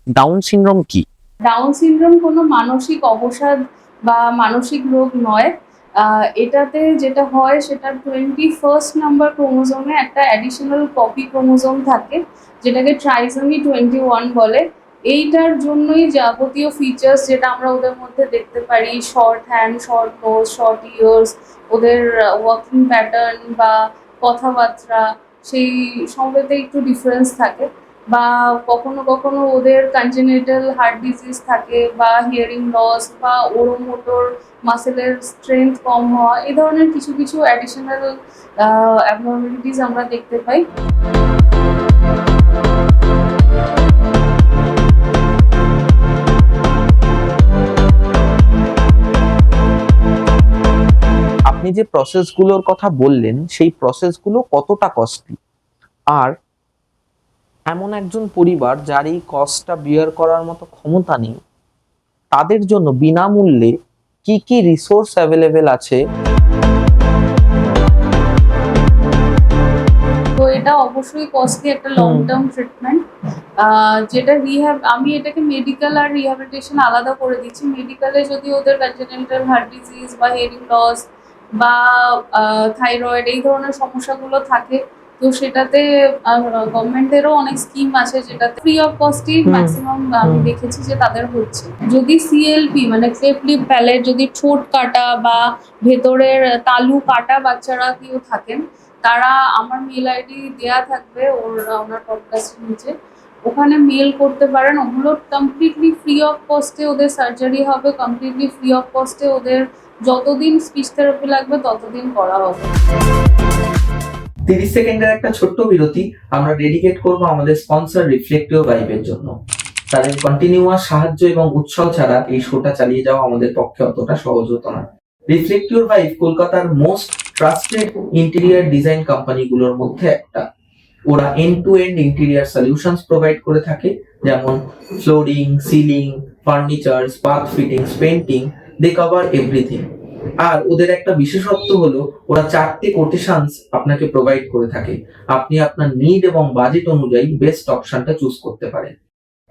Down syndrome কি? Down syndrome কোনো মানসিক অবসাদ বা মানসিক রোগ নয়। এটাতে যেটা হয় সেটা 21 নাম্বার ক্রোমোজোমে একটা অ্যাডিশনাল কপি ক্রোমোজোম থাকে, যেটাকে ট্রাইসোমি 21 বলে। এইটার জন্যই যাবতীয় ফিচার্স যেটা আমরা ওদের মধ্যে দেখতে পারি, short hand, short nose, short ears, ওদের ওয়াকিং প্যাটার্ন বা কথাবার্তা, সেই সম্বন্ধে একটু ডিফারেন্স থাকে। বা কখনো কখনো ওদের কনজেনিটাল হার্ট ডিজিজ থাকে, বা হিয়ারিং লস, বা ওরোমোটর মাসেলের স্ট্রেংথ কম হওয়া, এই ধরনের কিছু কিছু অ্যাডিশনাল অ্যাবনর্মালিটিস আমরা দেখতে পাই। আপনি যে প্রসেসগুলোর কথা বললেন সেই প্রসেসগুলো কতটা কস্টলি, আর এমন একজন পরিবার যার এই কস্টটা বিয়ার করার মতো ক্ষমতা নেই, তাদের জন্য বিনামূল্যে কি কি রিসোর্স অ্যাভেলেবেল আছে? তো এটা অবশ্যই কস্টলি একটা লং টার্ম ট্রিটমেন্ট, যেটা রিহ্যাব, আমি এটাকে মেডিকেল আর রিহ্যাবিলিটেশন আলাদা করে দিচ্ছি। মেডিকেলে যদি ওদের কনজেনিটাল হার্ট ডিজিজ বা হিয়ারিং লস বা থাইরয়েড, এই ধরনের সমস্যাগুলো থাকে, তো সেটাতে গভর্নমেন্টেরও অনেক স্কিম আছে যেটাতে ফ্রি অফ কস্টই ম্যাক্সিমাম আমি দেখেছি যে তাদের হচ্ছে। যদি সিএলপি মানে ক্লেফট লিপ প্যালেট, যদি ঠোঁট কাটা বা ভেতরের তালু কাটা বাচ্চারা কেউ থাকেন, তারা আমার মেল আইডি দেয়া থাকবে ওনার পডকাস্টের নিচে, ওখানে মেল করতে পারেন। ওগুলো কমপ্লিটলি ফ্রি অফ কস্টে ওদের সার্জারি হবে, কমপ্লিটলি ফ্রি অফ কস্টে ওদের যতদিন স্পিচ থেরাপি লাগবে ততদিন করা হবে। 30 সেকেন্ডের একটা ছোট্ট বিরতি আমরা ডেডিকেট করব আমাদের স্পন্সর রিফ্লেক্টিভ ভাইবের জন্য। তাদের কন্টিনিউয়াস সাহায্য এবং উৎসাহ ছাড়া এই শোটা চালিয়ে যাওয়া আমাদের পক্ষে অতটা সহজ হতো না। রিফ্লেক্টিভ ভাইব কলকাতার মোস্ট ট্রাস্টেড ইন্টেরিয়ার ডিজাইন কোম্পানিগুলোর মধ্যে একটা। ওরা end to end interior solutions provide করে থাকে, যেমন flooring, ceiling, furniture, bath fittings, painting, they cover everything. আর ওদের একটা বিশেষত্ব হলো ওরা 4টে কোটেশনস আপনাকে প্রোভাইড করে থাকে। আপনি আপনার নিড এবং বাজেট অনুযায়ী বেস্ট অপশনটা চুজ করতে পারেন।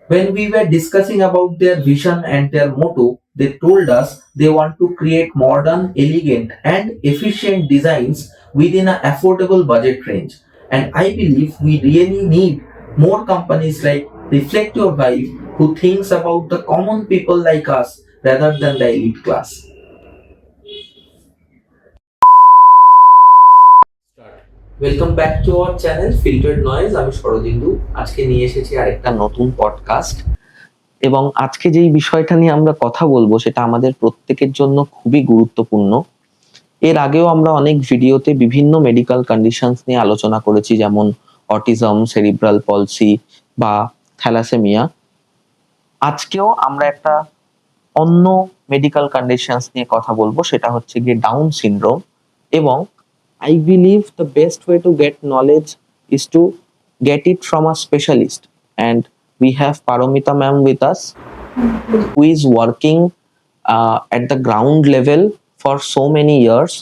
When we were discussing about their vision and their motto, they told us they want to create modern, elegant, and efficient designs within an affordable budget range. And I believe we really need more companies like Reflect Your Vibe who thinks about the common people like us rather than the elite class. Welcome back to our channel filtered noise. আমি শরদিন্দু, আজকে নিয়ে এসেছি আরেকটা নতুন podcast. এবং আজকে যেই বিষয়টা নিয়ে আমরা কথা বলবো সেটা আমাদের প্রত্যেকের জন্য খুবই গুরুত্বপূর্ণ। এর আগেও আমরা অনেক ভিডিওতে বিভিন্ন মেডিকেল কন্ডিশনস নিয়ে আলোচনা করেছি, যেমন অটিজম, সেরিব্রাল পলসি বা থ্যালাসেমিয়া। আজকেও আমরা একটা অন্য মেডিকেল কন্ডিশনস নিয়ে কথা বলবো, সেটা হচ্ছে গিয়ে ডাউন সিনড্রোম। এবং I believe the best way to get knowledge is to get it from a specialist. And we have Paramita ma'am with us, who is working at the ground level for so many years.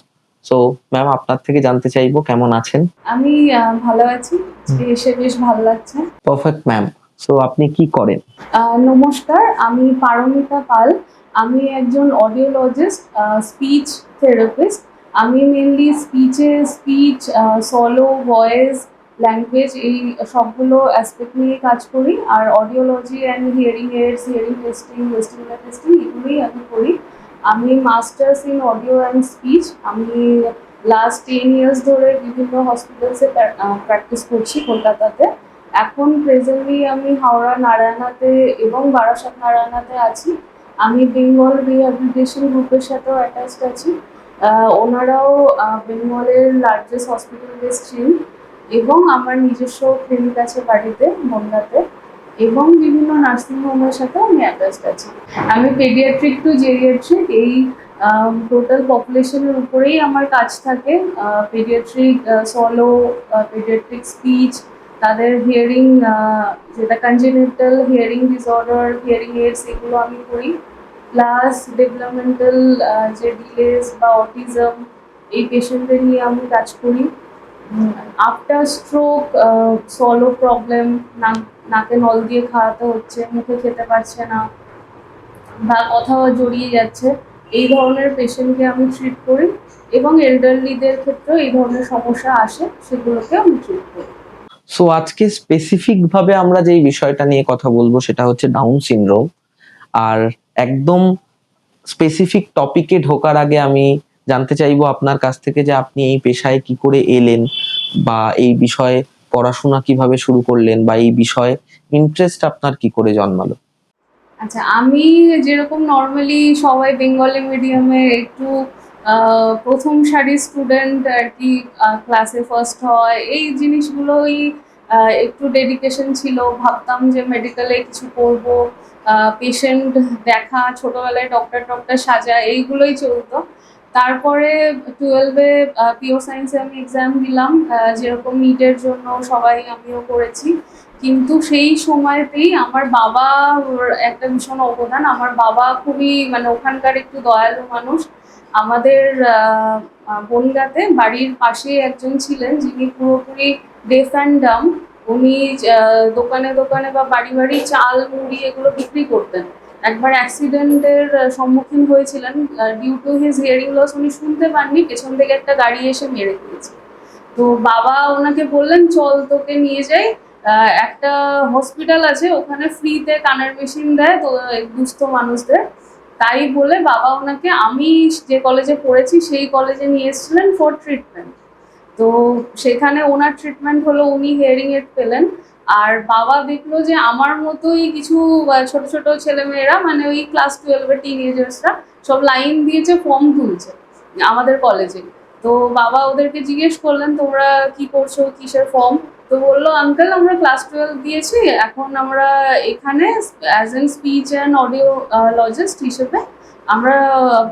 So, ma'am, আপনার থেকে জানতে চাইবো কেমন আছেন? আমি ভালো আছি, এসে বেশ ভালো লাগছে। Perfect ma'am. সো আপনি কি করেন? নমস্কার, আমি পারমিতা পাল। আমি একজন অডিওলজিস্ট, স্পিচ থেরাপিস্ট। আমি mainly speech, swallow, voice, language, এই সবগুলো অ্যাসপেক্ট নিয়ে কাজ করি। আর audiology and hearing aids, hearing testing, vestibular testing, এগুলোই আমি করি। আমি masters in audio and speech. আমি লাস্ট 10 ইয়ার্স ধরে বিভিন্ন হসপিটালসে প্র্যাকটিস করছি কলকাতাতে। এখন প্রেজেন্টলি আমি হাওড়া নারায়ণাতে এবং বারাসাত নারায়ণাতে আছি। আমি বেঙ্গল রিহ্যাবিলিটেশন গ্রুপের সাথেও অ্যাটাচড আছি। ওনারাও বেঙ্গলের লার্জেস্ট হসপিটাল বেস্ট চেইন, এবং আমার নিজস্ব ক্লিনিক আছে বাড়িতে বনগাঁতে, এবং বিভিন্ন নার্সিং হোমের সাথেও আমি অ্যাটাচড আছি। আমি পেডিয়াট্রিক টু জেরিয়াট্রিক, এই টোটাল পপুলেশনের উপরেই আমার কাজ থাকে। পেডিয়াট্রিক সলো, পেডিয়াট্রিক স্পিচ, তাদের হিয়ারিং, যেটা congenital hearing disorder, hearing AIDS, এগুলো আমি করি। প্লাস ডেভেলপমেন্টাল যে ডিলেস বা অটিজম, এই পেশেন্টদের নিয়ে আমি কাজ করি। আফটার স্ট্রোক, সলো প্রবলেম, নাকে নল দিয়ে খাওয়াতে হচ্ছে, মুখে খেতে পারছে না বা কথাও জড়িয়ে যাচ্ছে, এই ধরনের পেশেন্টকে আমি ট্রিট করি। এবং এল্ডারলিদের ক্ষেত্রেও এই ধরনের সমস্যা আসে, সেগুলোকে আমি ট্রিট করি। সো আজকে স্পেসিফিক ভাবে আমরা যেই বিষয়টা নিয়ে কথা বলবো সেটা হচ্ছে ডাউন সিনড্রোম। আর একদম স্পেসিফিক টপিকে ঢোকার আগে আমি জানতে চাইবো আপনার কাছ থেকে যে আপনি এই পেশায় কি করে এলেন, বা এই বিষয়ে পড়াশোনা কিভাবে শুরু করলেন, বা এই বিষয়ে ইন্টারেস্ট আপনার কি করে জন্মালো। আচ্ছা, আমি যেরকম নর্মালি সবাই বেঙ্গলি মিডিয়ামে একটু প্রথম সারির স্টুডেন্ট আর কি, ক্লাসে ফার্স্ট হয়, এই জিনিসগুলোই একটু ডেডিকেশন ছিল। ভাবতাম যে মেডিকেলে কিছু করব, পেশেন্ট দেখা, ছোটবেলায় ডক্টর টক্টর সাজা, এইগুলোই চলতো। তারপরে 12-এ পিও সায়েন্সে আমি এক্সাম দিলাম, যেরকম নিটের জন্য সবাই, আমিও করেছি। কিন্তু সেই সময়তেই আমার বাবা, ওর একটা ভীষণ অবদান। আমার বাবা খুবই মানে ওখানকার একটু দয়ালু মানুষ। আমাদের বনগাঁতে বাড়ির পাশে একজন ছিলেন যিনি পুরোপুরি ডেফ অ্যান্ড ডাম। উনি দোকানে দোকানে বা বাড়ি বাড়ি চাল মুড়ি এগুলো বিক্রি করতেন। একবার অ্যাক্সিডেন্টের সম্মুখীন হয়েছিলেন, due to his hearing loss. উনি শুনতে পাননি, পেছন থেকে একটা গাড়ি এসে মেরে দিয়েছে। তো বাবা ওনাকে বললেন, চল তোকে নিয়ে যাই, একটা হসপিটাল আছে ওখানে ফ্রিতে কানের মেশিন দেয় তো দুস্থ মানুষদের। তাই বলে বাবা ওনাকে, আমি যে কলেজে পড়েছি সেই কলেজে নিয়ে এসেছিলেন ফর ট্রিটমেন্ট। তো সেখানে ওনার ট্রিটমেন্ট হলো, উনি হিয়ারিং এড পেলেন। আর বাবা দেখলো যে আমার মতোই কিছু ছোট ছোট ছেলেমেয়েরা, মানে ওই ক্লাস 12-এর টিনেজার্সরা সব লাইন দিয়েছে, ফর্ম তুলছে আমাদের কলেজে। তো বাবা ওদেরকে জিজ্ঞেস করলেন, তোমরা কি করছো, কিসের ফর্ম? তো বললো, আঙ্কেল আমরা ক্লাস 12 দিয়েছি, এখন আমরা এখানে as an speech and audiologist হিসেবে আমরা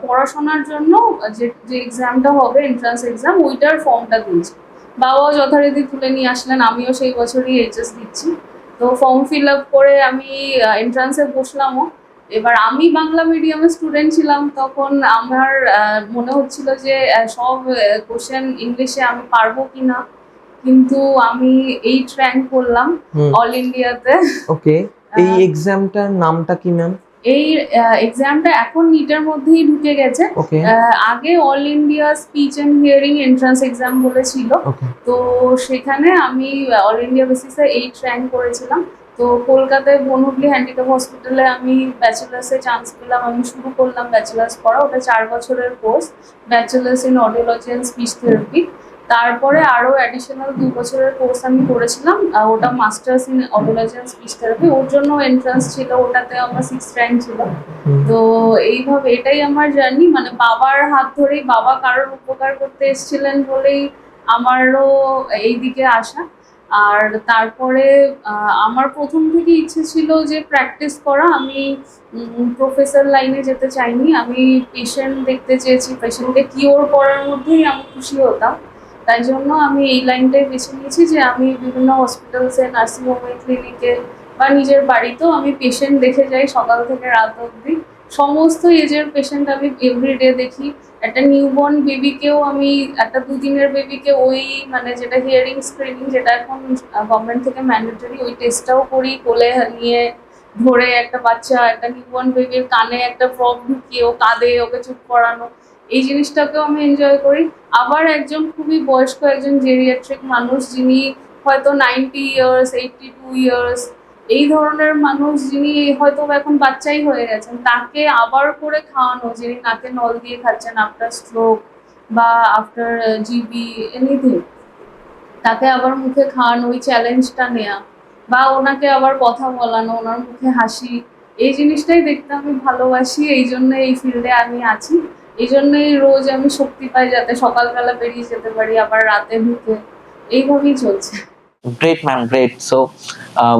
পড়াশোনার জন্য যে যে এক্সামটা হবে, এন্ট্রান্স এক্সাম, ওইটার ফর্মটা তুলছি। বাবাও যথারীতি তুলে নিয়ে আসলেন, আমিও সেই বছরই এইচএস দিচ্ছি। তো ফর্ম ফিল আপ করে আমি এন্ট্রান্সে বসলামও। এবার আমি বাংলা মিডিয়ামের স্টুডেন্ট ছিলাম তখন, আমার মনে হচ্ছিল যে সব কোশ্চেন ইংলিশে আমি পারবো কিনা, কিন্তু আমি 8 র্যাঙ্ক করলাম অল ইন্ডিয়াতে। ওকে, এই এক্সামটার নামটা কি ম্যাম? এই এক্সামটা এখন নিটের মধ্যেই ঢুকে গেছে। ওকে, আগে all India speech and hearing entrance exam বলে ছিল। ওকে, তো সেখানে আমি অল ইন্ডিয়া বেসিসে 8 র্যাঙ্ক করেছিলাম। তো কলকাতায় বনহুগলি হ্যান্ডিক্যাপ হসপিটালে আমি ব্যাচেলার্সে চান্স পেলাম। আমি শুরু করলাম ব্যাচেলার্স পড়া, ওটা 4 বছরের course, bachelors in audiology and speech therapy. তারপরে আরও অ্যাডিশনাল 2 বছরের কোর্স আমি করেছিলাম, ওটা masters in audiology and speech therapy. ওর জন্য এন্ট্রান্স ছিল, ওটাতে আমার 6 র্যাঙ্ক ছিল। তো এইভাবে এটাই আমার জার্নি, মানে বাবার হাত ধরেই, বাবা কারোর উপকার করতে এসেছিলেন বলেই আমারও এই দিকে আসা। আর তারপরে আমার প্রথম থেকে ইচ্ছে ছিল যে প্র্যাকটিস করা। আমি প্রফেসর লাইনে যেতে চাইনি, আমি পেশেন্ট দেখতে চেয়েছি, পেশেন্টকে কিওর করার মধ্যেই আমি খুশি হতাম। তাই জন্য আমি এই লাইনটাই বেছে নিয়েছি যে আমি বিভিন্ন হসপিটালসে, নার্সিংহোমে, ক্লিনিকে বা নিজের বাড়িতেও আমি পেশেন্ট দেখে যাই সকাল থেকে রাত অবধি। সমস্ত এজের পেশেন্ট আমি এভরিডে দেখি। একটা নিউবর্ন বেবিকেও আমি, একটা 2 দিনের বেবিকে ওই মানে যেটা হিয়ারিং স্ক্রিনিং, যেটা এখন গভর্নমেন্ট থেকে ম্যান্ডেটরি, ওই টেস্টটাও করি। কোলে নিয়ে ধরে একটা বাচ্চা, একটা নিউবর্ন বেবির কানে একটা ফ্রক ঢুকিয়ে ও কাঁদে, ওকে চুপ করানো, এই জিনিসটাকেও আমি এনজয় করি। আবার একজন খুবই বয়স্ক, একজন জেরিয়াট্রিক মানুষ, যিনি হয়তো 90 ইয়ার্স, 82 ইয়ার্স, এই ধরনের মানুষ, যিনি হয়তো এখন বাচ্চাই হয়ে গেছেন, তাকে আবার করে খাওয়ানো, যিনি নাকে নল দিয়ে খাচ্ছেন আফটার স্ট্রোক বা আফটার জিবি এনিথিং, তাকে আবার মুখে খাওয়ানো, ওই চ্যালেঞ্জটা নেওয়া, বা ওনাকে আবার কথা বলানো, ওনার মুখে হাসি, এই জিনিসটাই দেখতে আমি ভালোবাসি। এই জন্য এই ফিল্ডে আমি আছি। এই জন্যই রোজ আমি শক্তি পাই যাতে সকালবেলা বেরিয়ে যেতে পারি, আবার রাতে ঢুকে, এইভাবেই চলছে। Great, ma'am. Great. So,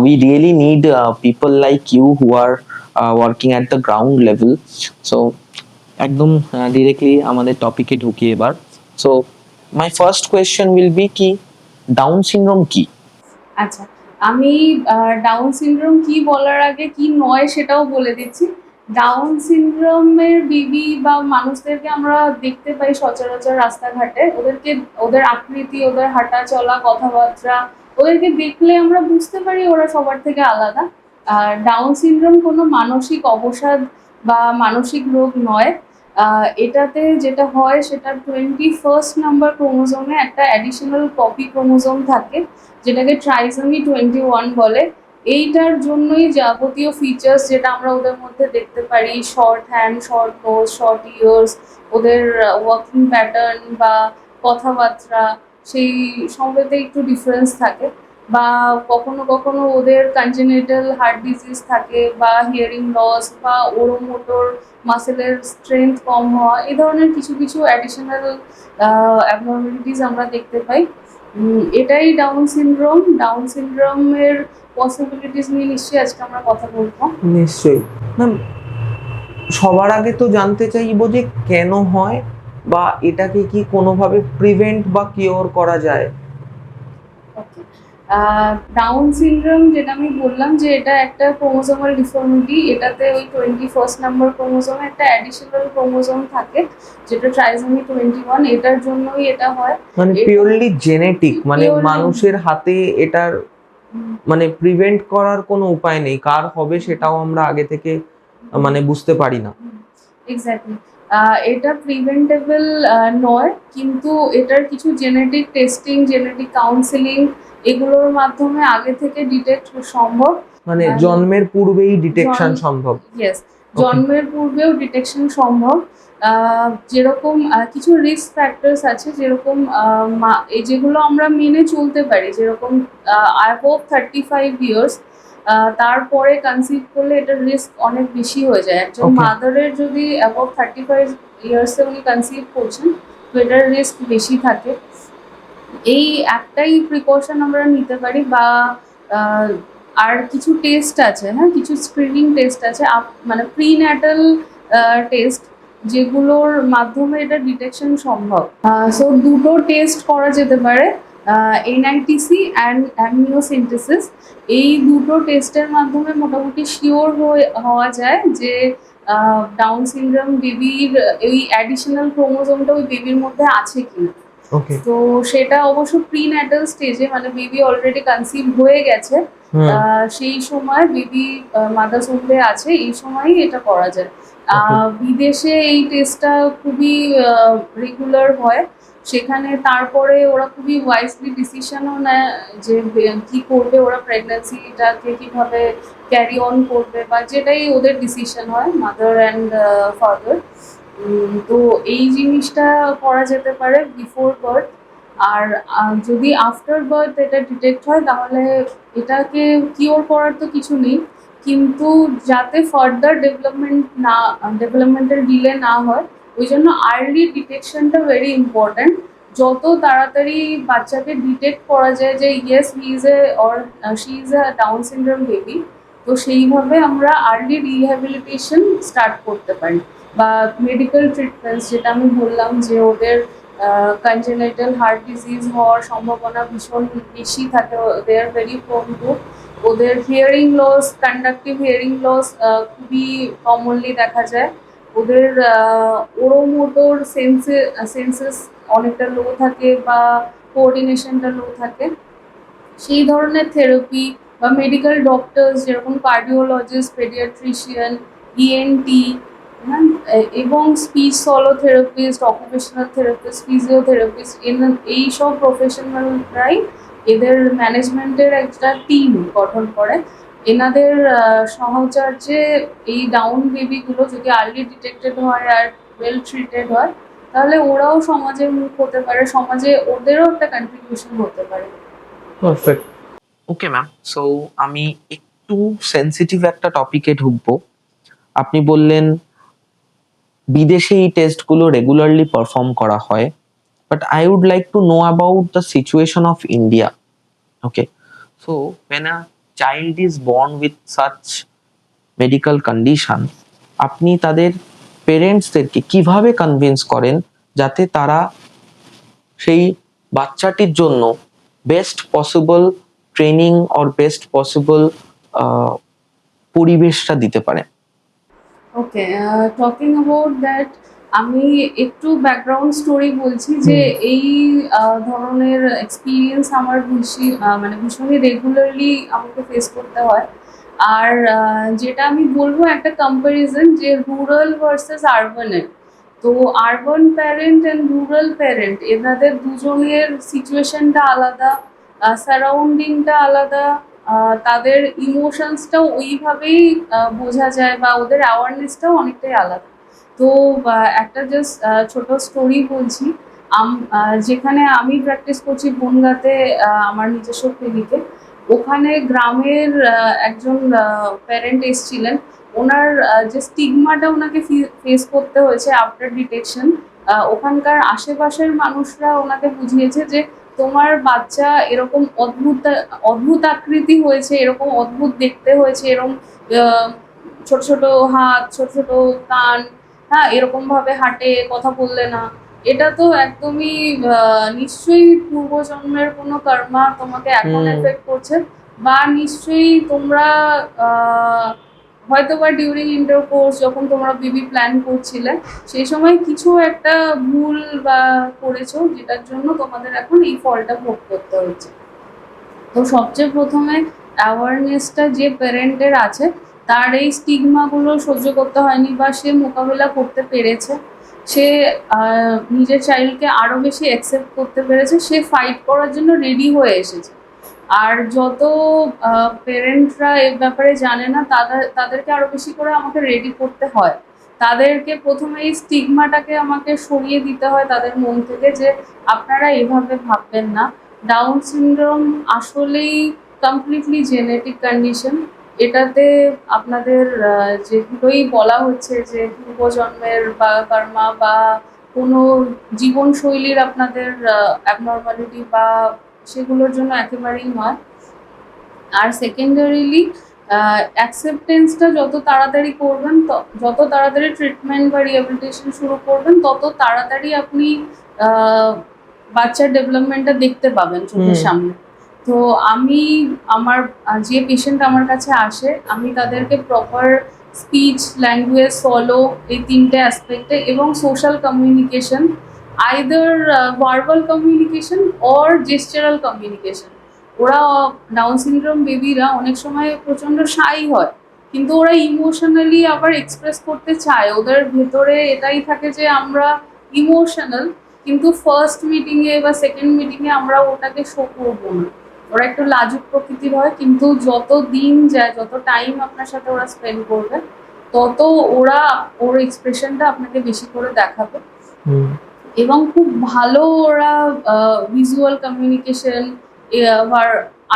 we really need people like you who are working at the ground level. So, একদম ডিরেক্টলি আমাদের টপিকে ঢুকি এবার। So my first question will be কি ডাউন সিনড্রোম কি? আচ্ছা, আমি ডাউন সিনড্রোম কি বলার আগে কি নয় সেটাও বলে দিচ্ছি। ডাউন সিনড্রোমের বেবি বা মানুষদেরকে আমরা দেখতে পাই সচরাচর রাস্তাঘাটে, ওদের আকৃতি, ওদের হাঁটা চলা, কথাবার্তা, ওদেরকে দেখলে আমরা বুঝতে পারি ওরা সবার থেকে আলাদা। আর ডাউন সিনড্রোম কোনো মানসিক অবসাদ বা মানসিক রোগ নয়। এটাতে যেটা হয় সেটা 21st নাম্বার ক্রোমোজোমে একটা অ্যাডিশনাল কপি ক্রোমোজোম থাকে, যেটাকে ট্রাইসোমি 21 বলে। এইটার জন্যই যাবতীয় ফিচার্স যেটা আমরা ওদের মধ্যে দেখতে পারি, short hand, short nose, short ears, ওদের ওয়াকিং প্যাটার্ন বা কথাবার্তা, সেই সবেতে একটু ডিফারেন্স থাকে। বা কখনো কখনো ওদের কনজেনিটাল হার্ট ডিজিজ থাকে, বা হিয়ারিং লস, বা ওরোমোটর মাসেলের স্ট্রেংথ কম হওয়া, এই ধরনের কিছু কিছু অ্যাডিশনাল অ্যাবনর্মালিটিস আমরা দেখতে পাই। এটাই ডাউন সিনড্রোমের পসিবিলিটিস নিয়ে নিশ্চয়ই আজকে আমরা কথা বলবো। নিশ্চয়ই ম্যাম, সবার আগে তো জানতে চাইবো যে কেন হয়, বা এটাকে কি কোনোভাবে প্রিভেন্ট বা কিওর করা যায়? ওকে, ডাউন সিনড্রোম যেটা আমি বললাম যে এটা একটা ক্রোমোজোমাল ডিফর্মিটি, এটাতে ওই 21st নাম্বার ক্রোমোজোমে একটা অ্যাডিশনাল ক্রোমোজোম থাকে, যেটা ট্রাইসোমি 21, এটার জন্যই এটা হয়। মানে এটা- পিওরলি জেনেটিক, মানে Purely- মানুষের হাতে এটার মানে প্রিভেন্ট করার কোনো উপায় নেই, কার হবে সেটাও আমরা আগে থেকে মানে বুঝতে পারি না। এক্স্যাক্টলি, এটা প্রিভেন্টেবল নয়, কিন্তু এটার কিছু জেনেটিক টেস্টিং, জেনেটিক কাউন্সেলিং, এগুলোর মাধ্যমে আগে থেকে ডিটেক্ট সম্ভব। মানে মানে- জন্মের পূর্বেই ডিটেকশন জন্ম- সম্ভব। ইয়েস, জন্মের পূর্বেও ডিটেকশন সম্ভব। যেরকম কিছু রিস্ক ফ্যাক্টরস আছে, যেরকম এই যেগুলো আমরা মেনে চলতে পারি, যেরকম অ্যাবভ 35 ইয়ার্স, তারপরে কনসিভ করলে এটার রিস্ক অনেক বেশি হয়ে যায়। একজন Okay. মাদারের যদি অ্যাবভ 35 ইয়ার্সে উনি কনসিভ করছেন, তো এটার রিস্ক বেশি থাকে। এই একটাই প্রিকশন আমরা নিতে পারি, বা আহ, আর কিছু টেস্ট আছে, হ্যাঁ, কিছু স্ক্রিনিং টেস্ট আছে, মানে প্রিন্যাটাল টেস্ট, যেগুলোর মাধ্যমে এটা ডিটেকশন সম্ভব। সো দুটো টেস্ট করা যেতে পারে, এনআইটিসি অ্যান্ড অ্যামনিওসিন্থেসিস। এই দুটো টেস্টের মাধ্যমে মোটামুটি শিওর হওয়া যায় যে ডাউন সিনড্রোম বেবির এই অ্যাডিশনাল ক্রোমোজোমটা ওই বেবির মধ্যে আছে কিনা। ওকে। তো সেটা অবশ্য প্রিন্যাটাল স্টেজে, মানে বেবি অলরেডি কনসিভ হয়ে গেছে, সেই সময় বেবি মাদার্স হোমে আছে, এই সময়ই এটা করা যায়। বিদেশে এই টেস্টটা খুবই রেগুলার হয়, সেখানে তারপরে ওরা খুবই ওয়াইজলি ডিসিশনও নেয় যে কি করবে, ওরা প্রেগন্যান্সিটাকে কিভাবে ক্যারি অন করবে, বা যেটাই ওদের ডিসিশন হয়, মাদার অ্যান্ড ফাদার। তো এই জিনিসটা করা যেতে পারে বিফোর বার্থ। আর যদি আফটার বার্থ এটা ডিটেক্ট হয়, তাহলে এটাকে কিওর করার তো কিছু নেই, কিন্তু যাতে ফার্দার ডেভেলপমেন্টাল ডিলে না হয়, ওই জন্য আর্লি ডিটেকশনটা ভেরি ইম্পর্ট্যান্ট। যত তাড়াতাড়ি বাচ্চাকে ডিটেক্ট করা যায় যে yes he is a or she is a down syndrome baby, তো সেইভাবে আমরা আর্লি রিহ্যাবিলিটেশন স্টার্ট করতে পারি। বা মেডিকেল ট্রিটমেন্টস, যেটা আমি বললাম যে ওদের কনজেনিটাল হার্ট ডিজিজ হওয়ার সম্ভাবনা ভীষণ বেশি থাকে, they are very prone to. ওদের hearing loss, conductive hearing loss খুবই কমনলি দেখা যায়। ওদের ওরোমোটর সেন্সেস অনেকটা লো থাকে, বা কোঅর্ডিনেশনটা লো থাকে। সেই ধরনের থেরাপি বা মেডিকেল ডক্টরস, যেরকম কার্ডিওলজিস্ট, পেডিয়াট্রিশিয়ান, ইএনটি, হ্যাঁ, এবং speech solo therapist, occupational therapist, physiotherapist, এইসব প্রফেশনালরাই এদের ম্যানেজমেন্টের একটা টিম গঠন করে। এনাদের সহচার্যে এই ডাউন বেবিগুলো যদি আর্লি ডিটেক্টেড হয় আর ওয়েল ট্রিটেড হয়, তাহলে ওরাও সমাজের মুখ হতে পারে, সমাজে ওদেরও একটা কন্ট্রিবিউশন হতে পারে। পারফেক্ট। ওকে ম্যাম, সো আমি একটু সেনসিটিভ একটা টপিকে ঢুকবো। আপনি বললেন বিদেশে এই টেস্টগুলো রেগুলারলি পারফর্ম করা হয়, but I would like to know about the situation of India. Okay, so when a child is born with such medical condition, আপনি তাদের পেরেন্টসদেরকে কিভাবে কনভিন্স করেন যাতে তারা সেই বাচ্চাটির জন্য best possible training or best possible পরিবেশটা দিতে পারে? ওকে, টকিং অ্যাবাউট দ্যাট, আমি একটু ব্যাকগ্রাউন্ড স্টোরি বলছি যে এই ধরনের এক্সপিরিয়েন্স আমার মানে ভীষণই রেগুলারলি আমাকে ফেস করতে হয়। আর যেটা আমি বলবো একটা কম্প্যারিজন যে রুরাল ভার্সেস আরবানের। তো urban parent and rural parent এনাদের দুজনের সিচুয়েশনটা আলাদা, সারাউন্ডিংটা আলাদা, তাদের ইমোশনসটাও ওইভাবেই বোঝা যায় বা ওদের অ্যাওয়ারনেসটাও অনেকটাই আলাদা। তো একটা জাস্ট ছোট স্টোরি বলছি। যেখানে আমি প্র্যাকটিস করছি বনগাঁতে, আমার নিজস্ব ক্লিনিকে, ওখানে গ্রামের একজন প্যারেন্ট এসছিলেন। ওনার যে স্টিগমাটা ওনাকে ফেস করতে হয়েছে আফটার ডিটেকশন, ওখানকার আশেপাশের মানুষরা ওনাকে বুঝিয়েছে যে তোমার বাচ্চা এরকম অদ্ভুত অদ্ভুত আকৃতি হয়েছে, এরকম অদ্ভুত দেখতে হয়েছে, এরকম আহ, ছোট ছোট হাত, ছোট ছোট কান, হ্যাঁ এরকম ভাবে হাঁটে, কথা বললে না। এটা তো একদমই নিশ্চয়ই পূর্বজন্মের কোনো কর্মা তোমাকে এখন হুম। এফেক্ট করছে, বা নিশ্চয়ই তোমরা আহ, হয়তো বা ডিউরিং ইন্টারকোর্স যখন তোমরা বেবি প্ল্যান করছিলে সেই সময় কিছু একটা ভুল বা করেছো, যেটার জন্য তোমাদের এখন এই ফলটা ভোগ করতে হচ্ছে। তো সবচেয়ে প্রথমে অ্যাওয়ারনেসটা যে প্যারেন্টের আছে, তার এই স্টিগমাগুলো সহ্য করতে হয়নি বা সে মোকাবিলা করতে পেরেছে। সে নিজের চাইল্ডকে আরো বেশি অ্যাকসেপ্ট করতে পেরেছে, সে ফাইট করার জন্য রেডি হয়ে এসেছে। আর যত পেরেন্টরা এ ব্যাপারে জানে না, তাদেরকে আরো বেশি করে আমাকে রেডি করতে হয়। তাদেরকে প্রথমে এই স্টিগমাটাকে আমাকে সরিয়ে দিতে হয় তাদের মন থেকে, যে আপনারা এভাবে ভাববেন না। ডাউন সিনড্রোম আসলেই কমপ্লিটলি জেনেটিক কন্ডিশন। এটাতে আপনাদের যেগুলোই বলা হচ্ছে যে পূর্বজন্মের বা কর্মা বা কোনো জীবনশৈলীর আপনাদের অ্যাবনর্মালিটি বা সেগুলোর জন্য একেবারেই নয়। আর সেকেন্ডারিলি অ্যাকসেপ্টেন্সটা যত তাড়াতাড়ি করবেন, যত তাড়াতাড়ি ট্রিটমেন্ট বা রিহ্যাবিলিটেশন শুরু করবেন, তত তাড়াতাড়ি আপনি আহ, বাচ্চার ডেভেলপমেন্টটা দেখতে পাবেন চোখের হুম। সামনে। তো আমি আমার যে পেশেন্ট আমার কাছে আসে, আমি তাদেরকে প্রপার স্পিচ, ল্যাঙ্গুয়েজ, সলো, এই তিনটে অ্যাসপেক্টে, এবং social communication, either verbal communication or gestural communication. ওরা ডাউন সিনড্রোম বেবিরা অনেক সময় প্রচন্ড শাই হয়, কিন্তু ওরা ইমোশনালি আবার এক্সপ্রেস করতে চায়। ওদের ভেতরে এটাই থাকে যে আমরা ইমোশনাল, কিন্তু ফার্স্ট মিটিংয়ে বা সেকেন্ড মিটিংয়ে আমরা ওটাকে শো করবো না। ওরা একটু লাজুক প্রকৃতির হয়, কিন্তু যত দিন যায়, যত টাইম আপনার সাথে ওরা স্পেন্ড করবে, তত ওরা ওর এক্সপ্রেশনটা আপনাকে বেশি করে দেখাবে। হুম। এবং খুব ভালো ওরা ভিজুয়াল কমিউনিকেশন,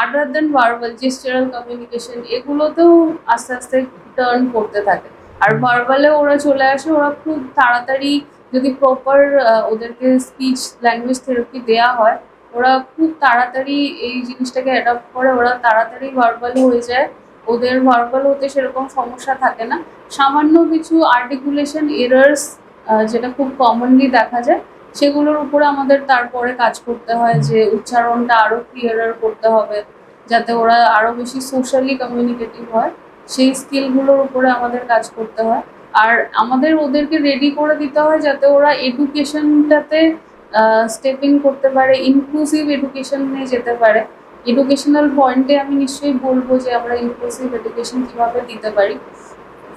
আদার দেন ভার্বাল, জেস্টারাল কমিউনিকেশন, এগুলোতেও আস্তে আস্তে টার্ন করতে থাকে। আর ভার্বালে ওরা চলে আসে, ওরা খুব তাড়াতাড়ি, যদি প্রপার ওদেরকে স্পিচ ল্যাঙ্গুয়েজ থেরাপি দেওয়া হয়, ওরা খুব তাড়াতাড়ি এই জিনিসটাকে অ্যাডাপ্ট করে, ওরা তাড়াতাড়ি ভার্বাল হয়ে যায়। ওদের ভার্বাল হতে সেরকম সমস্যা থাকে না। সামান্য কিছু আর্টিকুলেশন এরার্স যেটা খুব কমনলি দেখা যায়, সেগুলোর উপরে আমাদের তারপরে কাজ করতে হয়, যে উচ্চারণটা আরো ক্লিয়ারার করতে হবে, যাতে ওরা আরো বেশি সোশ্যালি কমিউনিকেটিভ হয়। সেই স্কিলগুলোর উপরে আমাদের কাজ করতে হয়। আর আমাদের ওদেরকে রেডি করে দিতে হয় যাতে ওরা এডুকেশনটাতে স্টেপ ইন করতে পারে, ইনক্লুসিভ এডুকেশন নিয়ে যেতে পারে। এডুকেশনাল পয়েন্টে আমি নিশ্চয়ই বলবো যে আমরা ইনক্লুসিভ এডুকেশন কিভাবে দিতে পারি।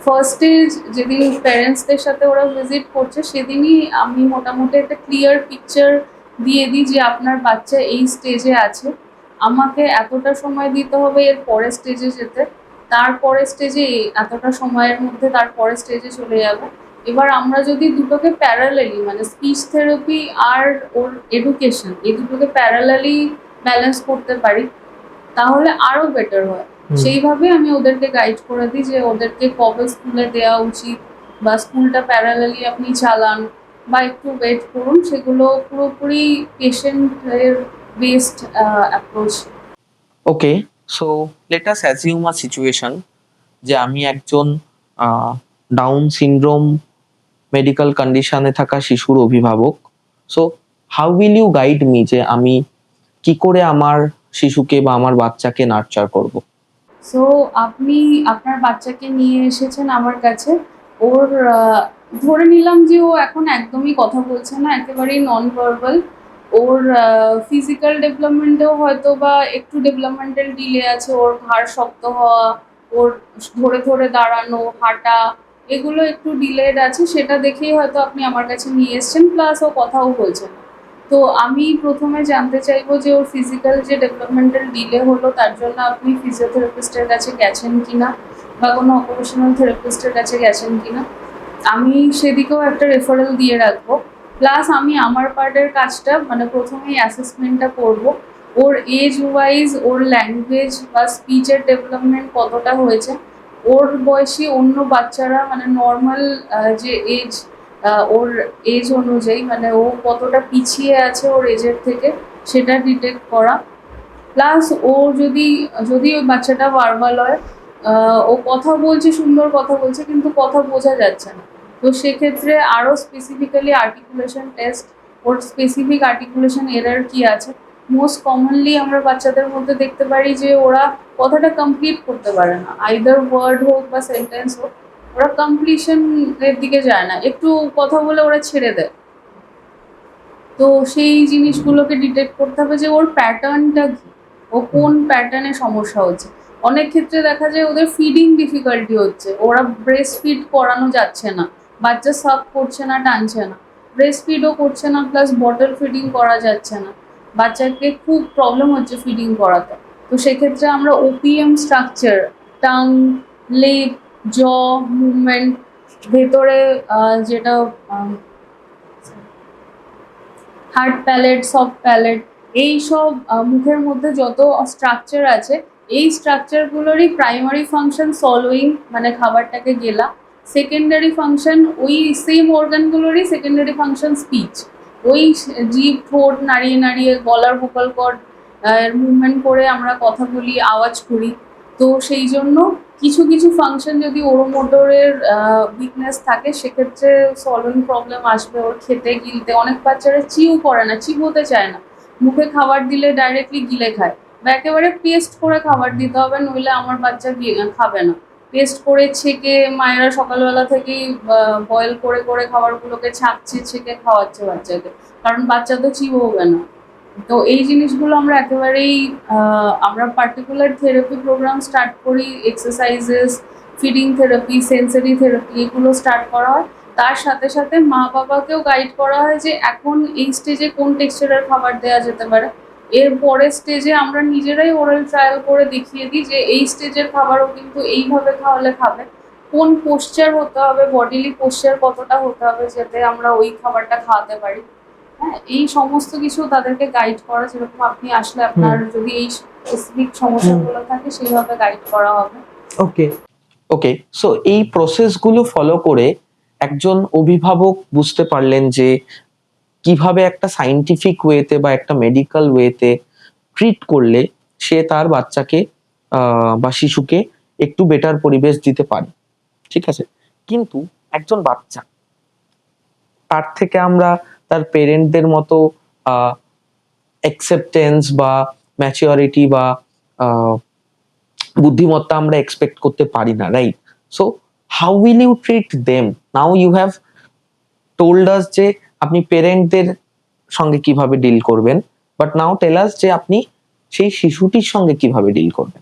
ফার্স্ট স্টেজ যেদিন প্যারেন্টসদের সাথে ওরা ভিজিট করছে, সেদিনই আমি মোটামুটি একটা ক্লিয়ার পিকচার দিয়ে দিই যে আপনার বাচ্চা এই স্টেজে আছে, আমাকে এতটা সময় দিতে হবে এর পরের স্টেজে যেতে, তারপরের স্টেজে এতটা সময়ের মধ্যে তারপরের স্টেজে চলে যাবে। এবার আমরা যদি দুটোকে প্যারালালি, মানে স্পিচ থেরাপি আর ওর এডুকেশন, এই দুটোকে প্যারালালি ব্যালেন্স করতে পারি, তাহলে আরো বেটার হয়। সেইভাবে আমি ওদেরকে গাইড করে দিই যে ওদেরকে কবে স্কুলে দেওয়া উচিত, বা স্কুলটা প্যারালালি আপনি চালান বা একটু ওয়েট করুন, সেগুলো পুরোপুরি পেশেন্টের বেসড অ্যাপ্রোচ। ওকে, সো লেট আস অ্যাজিউম আ সিচুয়েশন যে আমি একজন ডাউন সিনড্রোম মেডিকেল কন্ডিশনে থাকা শিশুর অভিভাবক। So how will you guide me যে আমি কি করে আমার শিশুকে বা আমার বাচ্চাকে নার্চার করব? সো আপনি আপনার বাচ্চাকে নিয়ে এসেছেন আমার কাছে, ওর ধরে নিলাম যে ও এখন একদমই কথা বলছে না, একেবারেই নন ভার্বাল। ওর ফিজিক্যাল ডেভেলপমেন্টেও হয়তো বা একটু ডেভেলপমেন্টাল ডিলে আছে, ওর ঘাড় শক্ত হওয়া, ওর ধরে ধরে দাঁড়ানো, হাঁটা, এগুলো একটু ডিলেড আছে। সেটা দেখেই হয়তো আপনি আমার কাছে নিয়ে এসছেন, প্লাস ও কথাও বলছে না। তো আমি প্রথমে জানতে চাইবো যে ওর ফিজিক্যাল যে ডেভেলপমেন্টাল ডিলে হলো তার জন্য আপনি ফিজিওথেরাপিস্টের কাছে গেছেন কিনা বা কোনো অকুপেশনাল থেরাপিস্টের কাছে গেছেন কিনা, আমি সেদিকেও একটা রেফারেল দিয়ে রাখবো। প্লাস আমি আমার পার্টের কাজটা মানে প্রথমেই অ্যাসেসমেন্টটা করব, ওর এজ ওয়াইজ ওর ল্যাঙ্গুয়েজ বা স্পিচের ডেভেলপমেন্ট কতটা হয়েছে, ওর বয়সী অন্য বাচ্চারা মানে নর্মাল যে এজ, ওর এজ অনুযায়ী মানে ও কতটা পিছিয়ে আছে ওর এজের থেকে, সেটা ডিটেক্ট করা। প্লাস ও যদি যদি ওই বাচ্চাটা ভার্বাল হয়, ও কথা বলছে, সুন্দর কথা বলছে, কিন্তু কথা বোঝা যাচ্ছে না, তো সেক্ষেত্রে আরও স্পেসিফিক্যালি আর্টিকুলেশন টেস্ট, ওর স্পেসিফিক আর্টিকুলেশন এরার কি আছে। মোস্ট কমনলি আমরা বাচ্চাদের মধ্যে দেখতে পারি যে ওরা কথাটা কমপ্লিট করতে পারে না, আইদার ওয়ার্ড হোক বা সেন্টেন্স হোক, ওরা কমপ্লিশনের দিকে যায় না, একটু কথা বলে ওরা ছেড়ে দেয়। তো সেই জিনিসগুলোকে ডিটেক্ট করতে হবে যে ওর প্যাটার্নটা কি, ও কোন প্যাটার্নে সমস্যা হচ্ছে। অনেক ক্ষেত্রে দেখা যায় ওদের ফিডিং ডিফিকাল্টি হচ্ছে, ওরা ব্রেস্ট ফিড করানো যাচ্ছে না, বাচ্চা সাক করছে না, টানছে না, ব্রেস্ট ফিডও করছে না, প্লাস বটল ফিডিং করা যাচ্ছে না, বাচ্চাকে খুব প্রবলেম হচ্ছে ফিডিং করাতে। তো সেক্ষেত্রে আমরা ওপিএম স্ট্রাকচার, টাং, লিপ, জ মুভমেন্ট, ভেতরে যেটা হার্ড প্যালেট, সফট প্যালেট, এই সব মুখের মধ্যে যত স্ট্রাকচার আছে, এই স্ট্রাকচারগুলোরই প্রাইমারি ফাংশন সলোয়িং মানে খাবারটাকে গেলা, সেকেন্ডারি ফাংশন ওই সেম অর্গানগুলোরই সেকেন্ডারি ফাংশন স্পিচ, ওই জিভ ঠোঁট নাড়িয়ে নাড়িয়ে গলার ভোকাল কর্ড মুভমেন্ট করে আমরা কথা বলি, আওয়াজ করি। তো সেই জন্য কিছু কিছু ফাংশন যদি ওরোমোটরের উইকনেস থাকে, সেক্ষেত্রে সলভিং প্রবলেম আসবে, ওর খেতে গিলতে। অনেক বাচ্চারা চিউ করে না, চিবোতে চায় না, মুখে খাবার দিলে ডাইরেক্টলি গিলে খায়, বা একেবারে পেস্ট করে খাবার দিতে হবে, নইলে আমার বাচ্চা খাবে না। পেস্ট করে ছেঁকে মায়েরা সকালবেলা থেকেই বয়েল করে করে খাবারগুলোকে ছাঁকছে, ছেঁকে খাওয়াচ্ছে বাচ্চাকে, কারণ বাচ্চা তো চিবোবে না। তো এই জিনিসগুলো আমরা একেবারেই আমরা পার্টিকুলার থেরাপি প্রোগ্রাম স্টার্ট করি, exercises, feeding therapy, sensory therapy, এগুলো স্টার্ট করা হয়। তার সাথে সাথে মা বাবাকেও গাইড করা হয় যে এখন এই স্টেজে কোন টেক্সচারের খাবার দেওয়া যেতে পারে। এর পরের স্টেজে আমরা নিজেরাই ওরাল ট্রায়াল করে দেখিয়ে দিই যে এই স্টেজের খাবারও কিন্তু এইভাবে খাওয়ালে খাবে, কোন পোশ্চার হতে হবে, বডিলি পোশ্চার কতটা হতে হবে যাতে আমরা ওই খাবারটা খাওয়াতে পারি। হ্যাঁ, এই সমস্ত কিছু তাদেরকে গাইড করা, যেরকম আপনি আসলে আপনার যদি এই স্পেসিফিক সমস্যাগুলো থাকে সেইভাবে গাইড করা হবে। ওকে ওকে, সো এই প্রসেসগুলো ফলো করে একজন অভিভাবক বুঝতে পারলেন যে কিভাবে একটা সাইন্টিফিক ওয়েতে বা একটা মেডিকেল ওয়েতে ট্রিট করলে সে তার বাচ্চাকে বা শিশুকে একটু বেটার পরিবেশ দিতে পারে, ঠিক আছে। কিন্তু একজন বাচ্চা, তার থেকে আমরা তার পেরেন্টদের মতো অ্যাকসেপ্টেন্স বা ম্যাচিওরিটি বা বুদ্ধিমত্তা আমরা এক্সপেক্ট করতে পারি না, right? So how will you treat them? Now you have told us যে আপনি পেরেন্টদের সঙ্গে কিভাবে ডিল করবেন, বাট নাও টেল আস যে আপনি সেই শিশুটির সঙ্গে কিভাবে ডিল করবেন।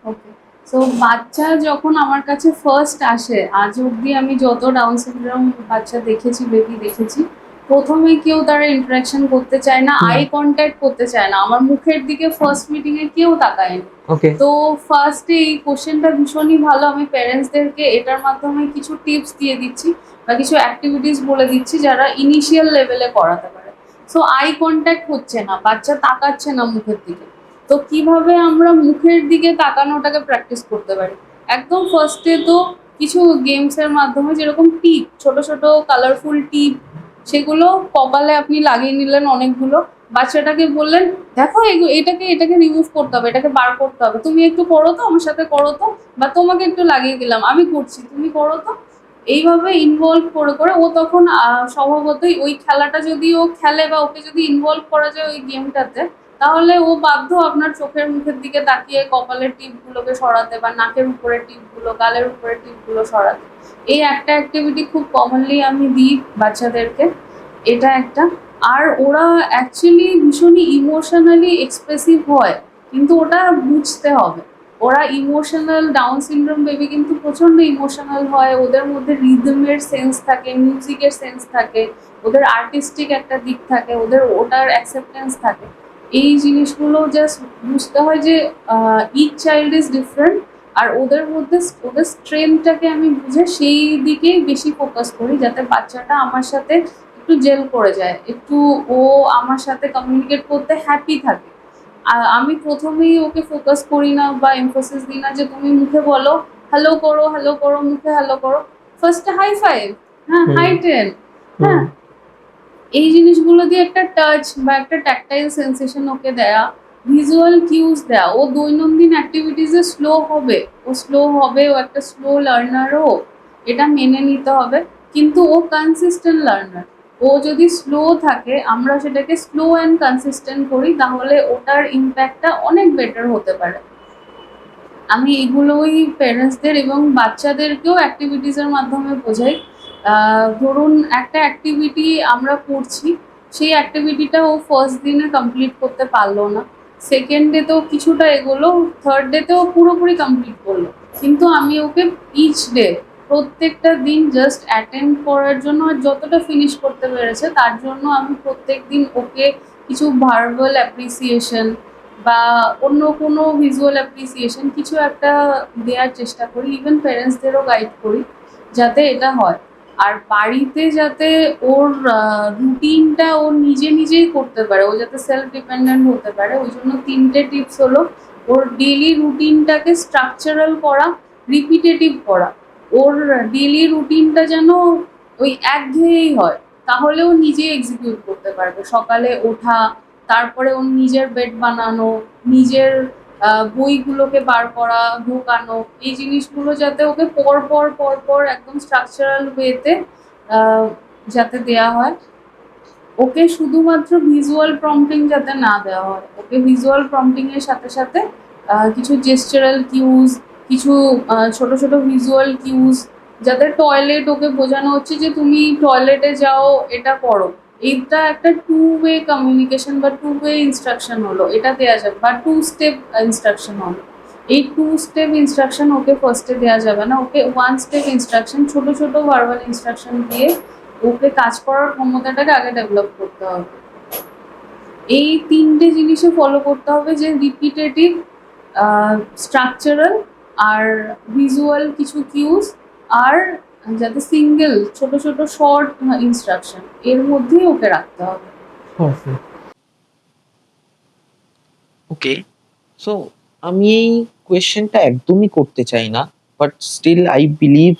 ওকে, সো বাচ্চা যখন আমার কাছে ফার্স্ট আসে, আজ অবধি আমি যত ডাউন সিনড্রোম বাচ্চা দেখেছি, বেবি দেখেছি, প্রথমে কেউ তারা ইন্টারাকশন করতে চায় না, আই কন্ট্যাক্ট করতে চায় না, আমার মুখের দিকে ফার্স্ট মিটিং এ কেউ তাকায়নি। ওকে, তো ফার্স্টে এই কোশ্চেনটা ভীষণই ভালো, আমি প্যারেন্টসদেরকে এটার মাধ্যমে কিছু টিপস দিয়ে দিচ্ছি বা কিছু অ্যাক্টিভিটিস বলে দিচ্ছি যারা ইনিশিয়াল লেভেলে করাতে পারে। সো আই কন্ট্যাক্ট হচ্ছে না, বাচ্চা তাকাচ্ছে না মুখের দিকে, তো কিভাবে আমরা মুখের দিকে তাকানোটাকে প্র্যাকটিস করতে পারি? একদম ফার্স্টে তো কিছু গেমসের মাধ্যমে, যেরকম টিপ, ছোট ছোট কালারফুল টিপ, সেগুলো কপালে আপনি লাগিয়ে নিলেন অনেকগুলো, বাচ্চাটাকে বললেন দেখো এটাকে এটাকে রিমুভ করতে হবে, এটাকে বার করতে হবে, তুমি একটু করো তো, আমার সাথে করো তো, বা তোমাকে একটু লাগিয়ে দিলাম, আমি করছি, তুমি করো তো। এইভাবে ইনভলভ করে করে ও তখন স্বভাবতই ওই খেলাটা যদি ও খেলে বা ওকে যদি ইনভলভ করা যায় ওই গেমটাতে, তাহলে ও বাধ্য আপনার চোখের মুখের দিকে তাকিয়ে কপালের টিপগুলোকে সরাতে বা নাকের উপরের টিপগুলো, গালের উপরের টিপগুলো সরাতে। এই একটা অ্যাক্টিভিটি খুব কমনলি আমি দিই বাচ্চাদেরকে, এটা একটা। আর ওরা অ্যাকচুয়ালি ভীষণই ইমোশনালি এক্সপ্রেসিভ হয়, কিন্তু ওটা বুঝতে হবে। ওরা ইমোশনাল, ডাউন সিনড্রোম বেবি কিন্তু প্রচন্ড ইমোশনাল হয়, ওদের মধ্যে রিদমের সেন্স থাকে, মিউজিকের সেন্স থাকে, ওদের আর্টিস্টিক একটা দিক থাকে, ওদের ওটার অ্যাকসেপ্টেন্স থাকে। এই জিনিসগুলো জাস্ট বুঝতে হয় যে ইচ চাইল্ড ইজ ডিফারেন্ট, আর ওদের মধ্যে ওদের স্ট্রেংথটাকে আমি বুঝে সেই দিকেই বেশি ফোকাস করি, যাতে বাচ্চাটা আমার সাথে একটু জেল করে যায়, একটু ও আমার সাথে কমিউনিকেট করতে হ্যাপি থাকে। আমি প্রথমেই ওকে ফোকাস করি না বা এমফোসিস দিই না যে তুমি মুখে বলো হ্যালো করো, হ্যালো করো, মুখে হ্যালো করো। ফার্স্টে হাই ফাইভ, হ্যাঁ, হুম। হাই টেন, হুম। হ্যাঁ, এই জিনিসগুলো দিয়ে একটা টাচ বা একটা ট্যাকটাইল সেন্সেশন ওকে দেয়া, ভিজুয়াল কিউজ দেয়া। ও দৈনন্দিন অ্যাক্টিভিটিসে স্লো হবে, ও একটা স্লো লার্নারও, এটা মেনে নিতে হবে। কিন্তু ও কনসিস্টেন্ট লার্নার। ও যদি স্লো থাকে, আমরা সেটাকে স্লো অ্যান্ড কনসিস্টেন্ট করি, তাহলে ওটার ইম্প্যাক্টটা অনেক বেটার হতে পারে। আমি এগুলোই প্যারেন্টসদের এবং বাচ্চাদেরকেও অ্যাক্টিভিটিসের মাধ্যমে বোঝাই। ধরুন একটা অ্যাক্টিভিটি আমরা করছি, সেই অ্যাক্টিভিটিটা ও ফার্স্ট দিনে কমপ্লিট করতে পারলো না, সেকেন্ড ডেতেও কিছুটা এগোলো, থার্ড ডেতেও পুরোপুরি কমপ্লিট করলো। কিন্তু আমি ওকে ইচ ডে, প্রত্যেকটা দিন জাস্ট অ্যাটেন্ড করার জন্য, আর যতটা ফিনিশ করতে পেরেছে তার জন্য আমি প্রত্যেক দিন ওকে কিছু ভার্বাল অ্যাপ্রিসিয়েশন বা অন্য কোনো ভিজুয়াল অ্যাপ্রিসিয়েশন কিছু একটা দেওয়ার চেষ্টা করি। ইভেন প্যারেন্টসদেরও গাইড করি যাতে এটা হয়। আর বাড়িতে যাতে ওর রুটিনটা ও নিজে নিজেই করতে পারে, ও যাতে সেলফ ডিপেন্ডেন্ট হতে পারে, ওই জন্য 3টে টিপস হলো: ওর ডেইলি রুটিনটাকে স্ট্রাকচারাল করা, রিপিটেটিভ করা। ওর ডেইলি রুটিনটা যেন ওই একঘেয়েই হয়, তাহলে ও নিজেই এক্সিকিউট করতে পারবে। সকালে ওঠা, তারপরে ওর নিজের বেড বানানো, নিজের বইগুলোকে বার করা, ঢোকানো, এই জিনিসগুলো যাতে ওকে পর পর পর পর একদম স্ট্রাকচারাল ওয়েতে যাতে দেয়া হয়। ওকে শুধুমাত্র ভিজুয়াল প্রম্পটিং যাতে না দেওয়া হয়, ওকে ভিজুয়াল প্রম্পটিং এর সাথে সাথে কিছু জেস্টারাল কিউজ, কিছু ছোট ছোট ভিজুয়াল কিউজ, যাতে টয়লেট ওকে বোঝানো হচ্ছে যে তুমি টয়লেটে যাও, এটা করো। এইটা একটা 2 ওয়ে কমিউনিকেশন বা 2 ওয়ে ইনস্ট্রাকশন হলো, এটা দেওয়া যাবে, বা 2 স্টেপ ইনস্ট্রাকশন হলো। এই 2 স্টেপ ইনস্ট্রাকশন ওকে ফার্স্টে দেওয়া যাবে না, ওকে 1 স্টেপ ইনস্ট্রাকশন, ছোট ছোট ভার্বাল ইনস্ট্রাকশন দিয়ে ওকে কাজ করার ক্ষমতাটাকে আগে ডেভেলপ করতে হবে। এই 3টে জিনিসে ফলো করতে হবে, যে রিপিটেটিভ, স্ট্রাকচারাল, আর ভিজুয়াল কিছু কিউজ, আর যাতে সিঙ্গেল ছোট ছোট শর্ট ইনস্ট্রাকশন, এর মধ্যেই ওকে রাখতে হবে। ওকে, সো আমি এই কোয়েশ্চেনটা একদমই করতে চাই না, but still I believe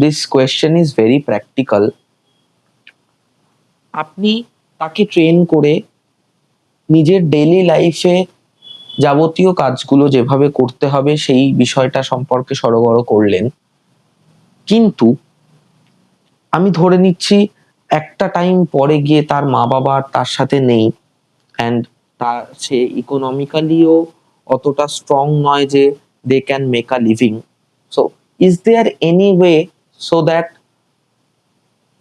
this question is very practical. আপনি তাকে ট্রেন করে নিজের ডেইলি লাইফে যাবতীয় কাজগুলো যেভাবে করতে হবে সেই বিষয়টা সম্পর্কে সড়গড় করলেন, কিন্তু আমি ধরে নিচ্ছি একটা টাইম পরে গিয়ে তার মা বাবা আর তার সাথে নেই, অ্যান্ড তার সে ইকোনমিক্যালিও অতটা স্ট্রং নয় যে they can make a living. So is there any way so that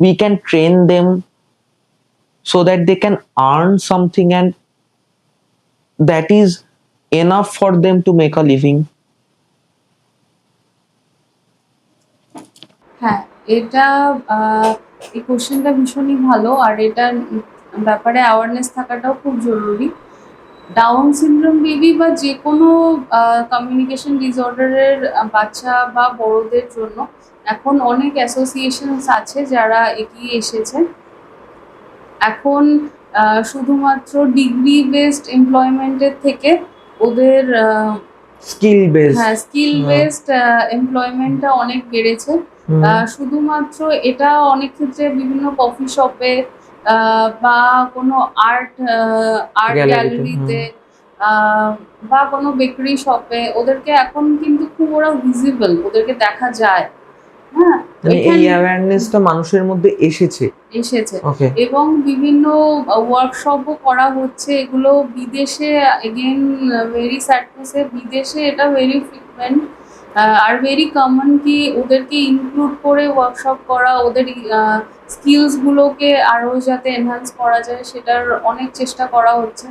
we can train them so that they can earn something and that is enough for them to make a living? হ্যাঁ, এটা এই কোশ্চেনটা ভীষণই ভালো, আর এটার ব্যাপারে awareness থাকাটাও খুব জরুরি। ডাউন সিনড্রোম বেবি বা যে কোনো কমিউনিকেশন ডিসঅর্ডারের বাচ্চা বা বড়দের জন্য এখন অনেক অ্যাসোসিয়েশনস আছে যারা এগিয়ে এসেছে। এখন শুধুমাত্র ডিগ্রি বেসড এমপ্লয়মেন্টের থেকে ওদের Skill based. হ্যাঁ, স্কিল বেসড এমপ্লয়মেন্টটা অনেক বেড়েছে। শুধুমাত্র এটা অনেক ক্ষেত্রে বিভিন্ন কফি শপে বা কোনো আর্ট Gallery তে, গ্যালারিতে বা কোনো বেকারি শপে ওদেরকে এখন কিন্তু খুব ওরা ভিজিবল, ওদেরকে দেখা যায়। হ্যাঁ, মানে এই এখানে অ্যাওয়ারনেসটা মানুষের মধ্যে এসেছে। এসেছে। ওকে। এবং বিভিন্ন ওয়ার্কশপও করা হচ্ছে, এগুলো বিদেশে, again very sad to say, বিদেশে এটা very frequent are very common কি ওদেরকে ইনক্লুড করে ওয়ার্কশপ করা, ওদের স্কিলসগুলোকে আরও যাতে এনহ্যান্স করা যায় সেটার অনেক চেষ্টা করা হচ্ছে।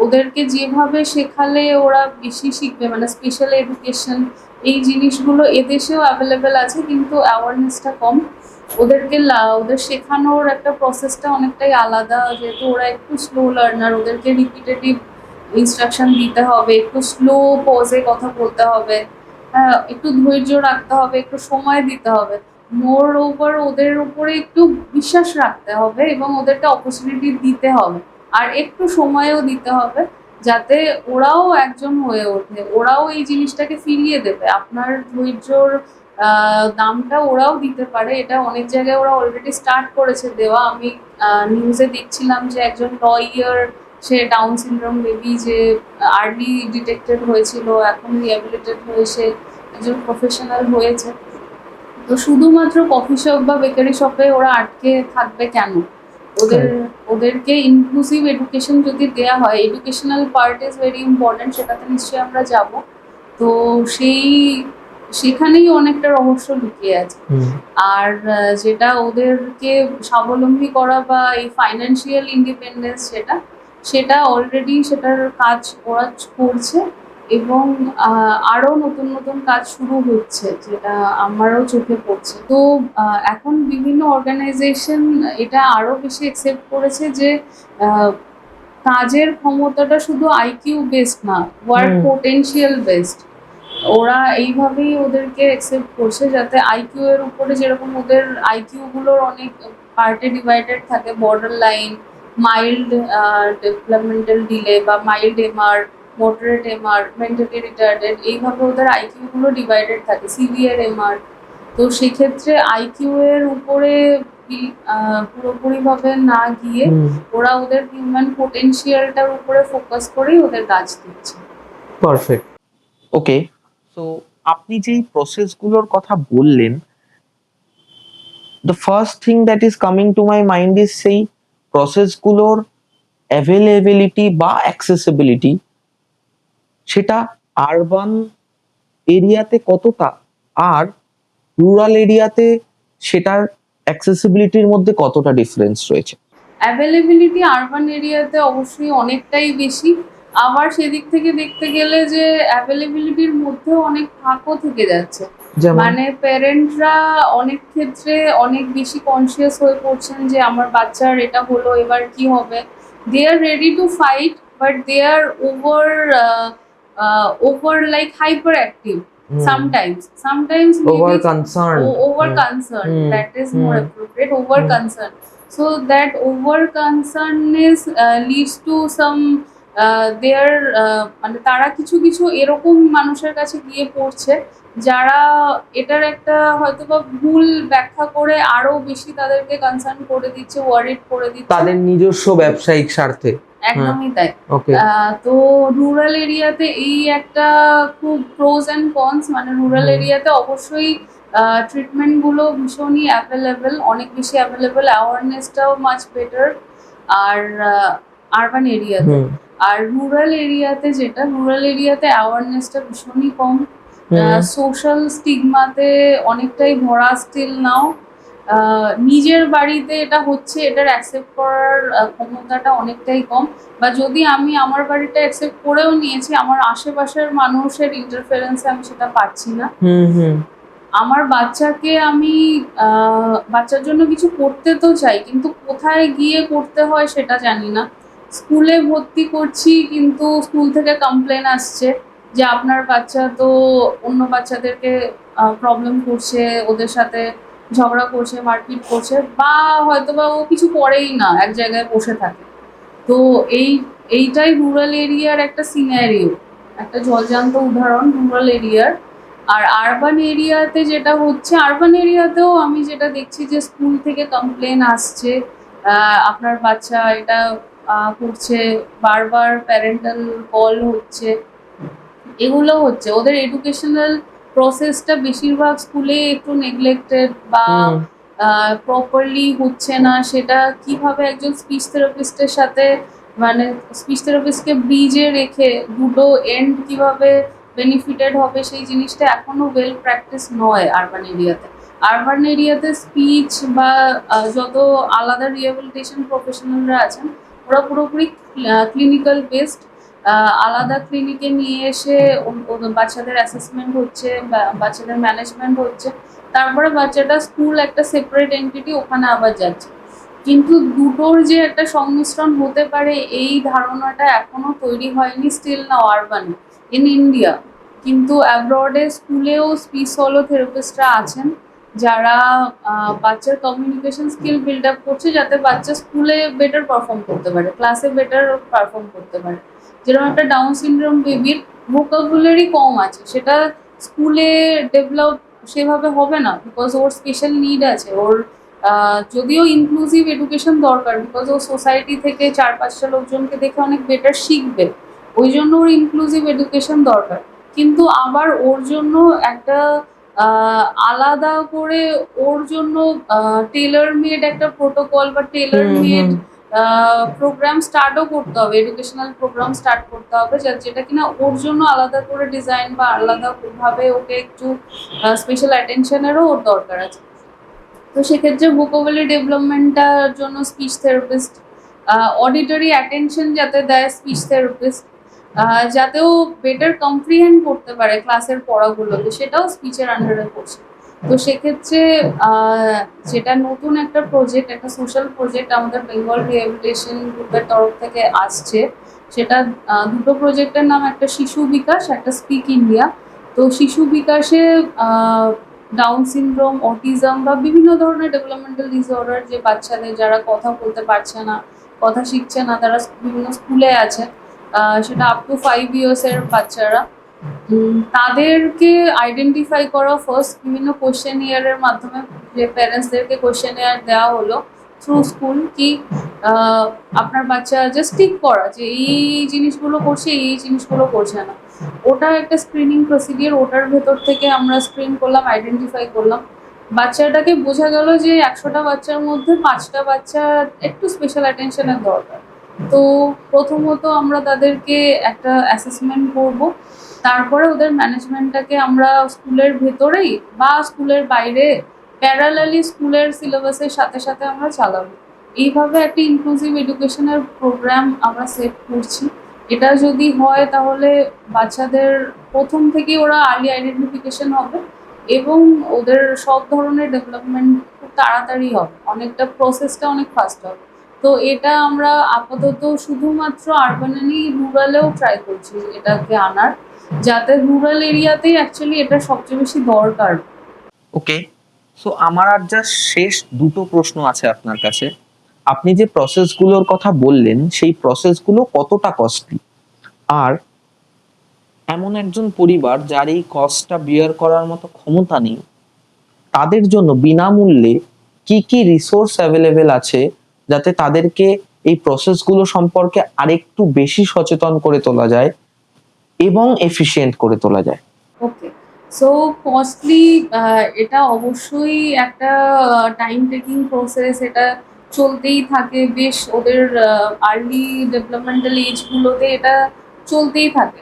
ওদেরকে যেভাবে শেখালে ওরা বেশি শিখবে, মানে স্পেশাল এডুকেশন, এই জিনিসগুলো এদেশেও অ্যাভেলেবেল আছে, কিন্তু অ্যাওয়ারনেসটা কম। ওদের শেখানোর একটা প্রসেসটা অনেকটাই আলাদা, যেহেতু ওরা একটু স্লো লার্নার, ওদেরকে রিপিটেটিভ ইনস্ট্রাকশন দিতে হবে, একটু স্লো পজে কথা বলতে হবে, হ্যাঁ, একটু ধৈর্য রাখতে হবে, একটু সময় দিতে হবে। মোর ওভার ওদের উপরে একটু বিশ্বাস রাখতে হবে এবং ওদেরকে অপরচুনিটি দিতে হবে, আর একটু সময়ও দিতে হবে, যাতে ওরাও একজন হয়ে ওঠে, ওরাও এই জিনিসটাকে ফিরিয়ে দেবে। আপনার ধৈর্যর দামটা ওরাও দিতে পারে, এটা অনেক জায়গায় ওরা অলরেডি স্টার্ট করেছে দেওয়া। আমি নিউজে দেখছিলাম যে একজন লয়ার, সে ডাউন সিনড্রোম বেবি, যে আর্লি ডিটেক্টেড হয়েছিল, এখন রিহ্যাবিলিটেড হয়ে সে একজন প্রফেশনাল হয়েছে। তো শুধুমাত্র কফি শপ বা বেকারি শপে ওরা আটকে থাকবে কেন? ওদেরকে ইনক্লুসিভ এডুকেশন যদি দেয়া হয়, educational part is very important, সেটাতে নিশ্চয়ই আমরা যাব। তো সেখানেই অনেকটা রহস্য লুকিয়ে আছে। আর যেটা ওদেরকে স্বাবলম্বী করা বা এই ফাইন্যান্সিয়াল ইন্ডিপেন্ডেন্স, সেটা অলরেডি সেটার কাজ ওরা করছে, এবং আরও নতুন নতুন কাজ শুরু হচ্ছে, যেটা আমারও চোখে পড়ছে। তো এখন বিভিন্ন অর্গানাইজেশন এটা আরও বেশি অ্যাকসেপ্ট করেছে যে কাজের ক্ষমতাটা শুধু আইকিউ বেসড না, ওয়ার্ক পোটেনশিয়াল বেসড। ওরা এইভাবেই ওদেরকে অ্যাকসেপ্ট করছে, যাতে আইকিউ এর উপরে, যেরকম ওদের আইকিউ গুলোর অনেক পার্টে ডিভাইডেড থাকে, borderline, mild developmental delay বা mild MR, moderate MR, mentally retarded, এইভাবে ওদের আইকিউ গুলো ডিভাইডেড থাকে, সিভিয়ার এমআর। তো সেক্ষেত্রে আইকিউ এর উপরে পুরোপুরিভাবে না গিয়ে ওরা ওদের হিউম্যান পোটেনশিয়ালটার উপরে ফোকাস করেই ওদের কাজ দিচ্ছে। পারফেক্ট। ওকে, সো আপনি যেই প্রসেসগুলোর কথা বললেন, the first thing that is coming to my mind is সেই প্রসেসগুলোর অ্যাভেলেবিলিটি বা অ্যাক্সেসিবিলিটি, সেটা আরবান এরিয়াতে কতটা, আর রুরাল এরিয়াতে সেটার অ্যাক্সেসিবিলিটির মধ্যে কতটা ডিফারেন্স রয়েছে? অ্যাভেলেবিলিটি আরবান এরিয়াতে অবশ্যই অনেকটাই বেশি, আবার সেদিক থেকে দেখতে গেলে যে অ্যাভেলেবিলিটির মধ্যেও অনেক ফাঁকও থেকে যাচ্ছে। মানে প্যারেন্টরা অনেক ক্ষেত্রে অনেক বেশি কনসিয়াস হয়ে পড়ছেন যে আমার বাচ্চার এটা হলো, এবার কি হবে। They are ready to fight, but they are over like hyperactive sometimes Over maybe concerned. over concern, that is more appropriate, over concern. So that over concerness leads to some their মানে তারা কিছু কিছু এরকম মানুষের কাছে গিয়ে পড়ছে, যারা এটার একটা হয়তোবা ভুল ব্যাখ্যা করে আরো বেশি তাদেরকে কনসার্ন করে দিচ্ছে, ওয়ারিড করে দিচ্ছে তাদের নিজস্ব ব্যবসায়িক স্বার্থে। একদমই তাই। ওকে। তো রুরাল এরিয়াতে এই একটা খুব প্রোজ অ্যান্ড কনস, মানে রুরাল এরিয়াতে অবশ্যই ট্রিটমেন্ট গুলো ভীষণই অ্যাভেলেবেল, অনেক বেশি অ্যাভেলেবেল, অ্যাওয়ারনেসটাও মাচ বেটার। আর আরবান এরিয়াতে, আর রুরাল এরিয়াতে অ্যাওয়ারনেসটা ভীষণই কম, সোশ্যাল স্টিগমাতে অনেকটাই ভরা স্টিল নাও। নিজের বাড়িতে এটা হচ্ছে, এটার অ্যাকসেপ্ট করার ক্ষমতাটা অনেকটাই কম, বা যদি আমি আমার বাড়িটা অ্যাকসেপ্ট করেও নিয়েছি, আমার আশেপাশের মানুষের ইন্টারফারেন্সে আমি সেটা পাচ্ছি না। আমার বাচ্চাকে আমি বাচ্চার জন্য কিছু করতে তো চাই, কিন্তু কোথায় গিয়ে করতে হয় সেটা জানি না। স্কুলে ভর্তি করছি, কিন্তু স্কুল থেকে কমপ্লেন আসছে যে আপনার বাচ্চা তো অন্য বাচ্চাদেরকে প্রবলেম করছে, ওদের সাথে ঝগড়া করছে, মারপিট করছে, বা হয়তোবা ও কিছু করেই না, এক জায়গায় বসে থাকে। তো এইটাই রুরাল এরিয়ার একটা সিনারিও, একটা জলজান্ত উদাহরণ রুরাল এরিয়ার। আর আরবান এরিয়াতে যেটা হচ্ছে, আরবান এরিয়াতেও আমি যেটা দেখছি যে স্কুল থেকে কমপ্লেন আসছে, আপনার বাচ্চা এটা করছে, বারবার প্যারেন্টাল কল হচ্ছে, এগুলো হচ্ছে। ওদের এডুকেশনাল প্রসেসটা বেশিরভাগ স্কুলে একটু নেগলেক্টেড, বা প্রপারলি হচ্ছে না, সেটা কিভাবে একজন স্পিচ থেরাপিস্টের সাথে, মানে স্পিচ থেরাপিস্টকে ব্রিজে রেখে দুটো এন্ড কিভাবে বেনিফিটেড হবে, সেই জিনিসটা এখনো ওয়েল প্র্যাকটিস নয় আরবান এরিয়াতে। আরবান এরিয়াতে স্পিচ বা যত আলাদা রিহ্যাবিলিটেশন প্রফেশনালরা আছেন, ওরা পুরোপুরি ক্লিনিক্যাল বেসড। আলাদা ক্লিনিকে নিয়ে এসে বাচ্চাদের অ্যাসেসমেন্ট হচ্ছে, বাচ্চাদের ম্যানেজমেন্ট হচ্ছে, তারপরে বাচ্চাটা স্কুল একটা সেপারেট এন্টিটি, ওখানে আবার যাচ্ছে। কিন্তু দুটোর যে একটা সংমিশ্রণ হতে পারে, এই ধারণাটা এখনো তৈরি হয়নি still now urban in India. কিন্তু অ্যাব্রডে স্কুলেও স্পিচ সলো থেরাপিস্টরা আছেন, যারা বাচ্চার কমিউনিকেশন স্কিল বিল্ড আপ করছে, যাতে বাচ্চা স্কুলে বেটার পারফর্ম করতে পারে, ক্লাসে বেটার পারফর্ম করতে পারে। যেরকম একটা ডাউন সিনড্রোম বেবির ভোকাবুলারি কম আছে, সেটা স্কুলে ডেভেলপ সেভাবে হবে না, বিকজ ওর স্পেশাল নিড আছে। ওর যদিও ইনক্লুসিভ এডুকেশন দরকার, বিকজ ও সোসাইটি থেকে 4-5টা লোকজনকে দেখে অনেক বেটার শিখবে, ওই জন্য ওর ইনক্লুসিভ এডুকেশন দরকার। কিন্তু আবার ওর জন্য একটা আলাদা করে ওর জন্য টেলার মেড একটা প্রোটোকল বা টেলার মেড প্রোগ্রাম স্টার্টও করতে হবে, এডুকেশনাল প্রোগ্রাম স্টার্ট করতে হবে, যেটা কিনা ওর জন্য আলাদা করে ডিজাইন বা আলাদা ভাবে ওকে একটু স্পেশাল অ্যাটেনশনেরও ওর দরকার আছে। তো সেক্ষেত্রে ভোকাবুলারি ডেভেলপমেন্টটার জন্য স্পিচ থেরাপিস্ট, অডিটরি অ্যাটেনশন যাতে দেয় স্পিচ থেরাপিস্ট, যাতেও বেটার কম্প্রিহেন্ড করতে পারে ক্লাসের পড়াগুলোকে, সেটাও স্পিচের আন্ডারে পড়ছে। তো সেক্ষেত্রে যেটা নতুন একটা প্রজেক্ট, একটা সোশ্যাল প্রজেক্ট আমাদের বেঙ্গল রিহ্যাবিলিটেশন গ্রুপের তরফ থেকে আসছে, সেটা দুটো প্রজেক্টের নাম, একটা শিশু বিকাশ, একটা স্পিক ইন্ডিয়া। তো শিশু বিকাশে ডাউন সিনড্রোম, অটিজম বা বিভিন্ন ধরনের ডেভেলপমেন্টাল ডিসঅর্ডার যে বাচ্চাদের, যারা কথা বলতে পারছে না, কথা শিখছে না, তারা বিভিন্ন স্কুলে আছে, সেটা আপ টু 5 ইয়ার্সের বাচ্চারা, তাদেরকে আইডেন্টিফাই করা ফার্স্ট বিভিন্ন কোশ্চেন ইয়ারের মাধ্যমে, যে প্যারেন্টসদেরকে কোশ্চেন ইয়ার দেওয়া হলো থ্রু স্কুল, কি আপনার বাচ্চা জাস্ট টিক করা যে এই জিনিসগুলো করছে, এই জিনিসগুলো করছে না। ওটা একটা স্ক্রিনিং প্রসিডিওর, ওটার ভেতর থেকে আমরা স্ক্রিন করলাম, আইডেন্টিফাই করলাম। বাচ্চাটাকে বোঝা গেল যে 100টা বাচ্চার মধ্যে 5টা বাচ্চা একটু স্পেশাল অ্যাটেনশনের দরকার। তো প্রথমত আমরা তাদেরকে একটা অ্যাসেসমেন্ট করব, তারপরে ওদের ম্যানেজমেন্টটাকে আমরা স্কুলের ভেতরেই বা স্কুলের বাইরে প্যারালালি স্কুলের সিলেবাসের সাথে সাথে আমরা চালাবো। এইভাবে একটা ইনক্লুসিভ এডুকেশনের প্রোগ্রাম আমরা সেট করছি। এটা যদি হয় তাহলে বাচ্চাদের প্রথম থেকেই ওরা আর্লি আইডেন্টিফিকেশন হবে এবং ওদের সব ধরনের ডেভেলপমেন্ট খুব তাড়াতাড়ি হবে, অনেকটা প্রসেসটা অনেক ফাস্ট হবে। তো এটা আমরা আপাতত শুধুমাত্র আরবানেই, রুরালেও ট্রাই করছি এটাকে আনার, যাতে রুরাল এরিয়াতেই অ্যাকচুয়ালি এটা সবচেয়ে বেশি দরকার। ওকে, সো আমার আর জাস্ট শেষ দুটো প্রশ্ন আছে আপনার কাছে। আপনি যে প্রসেসগুলোর কথা বললেন, সেই প্রসেসগুলো কতটা কস্টলি? আর এমন একজন পরিবার যার এই কস্টটা বিয়ার করার মতো ক্ষমতা নেই, তাদের জন্য বিনামূল্যে কি কি রিসোর্স অ্যাভেলেবেল আছে, যাতে তাদেরকে এই প্রসেসগুলো সম্পর্কে আরেকটু বেশি সচেতন করে তোলা যায় এবং এফিশিয়েন্ট করে তোলা যায়? ওকে, সো কস্টলি, এটা অবশ্যই একটা টাইম টেকিং প্রসেস, এটা চলতেই থাকে বেশ, ওদের আর্লি ডেভেলপমেন্টাল এজগুলোতে এটা চলতেই থাকে।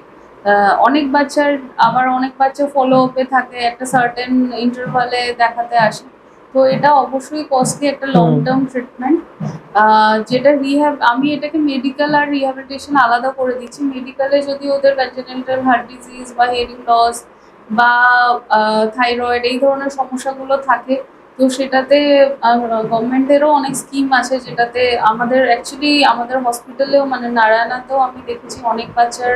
অনেক বাচ্চার, আবার অনেক বাচ্চা ফলো আপে থাকে, একটা সার্টেন ইন্টারভালে দেখাতে আসে। তো এটা অবশ্যই কস্টলি একটা লং টার্ম ট্রিটমেন্ট, যেটা রিহ্যাব, আমি এটাকে মেডিকেল আর রিহ্যাবিলিটেশন আলাদা করে দিচ্ছি। মেডিকেলে যদি ওদের কনজেনিটাল হার্ট ডিজিজ বা হিয়ারিং লস বা থাইরয়েড এই ধরনের সমস্যাগুলো থাকে, তো সেটাতে গভর্নমেন্টেরও অনেক স্কিম আছে, যেটাতে আমাদের অ্যাকচুয়ালি আমাদের হসপিটালেও, মানে নারায়ণাতেও আমি দেখেছি অনেক বাচ্চার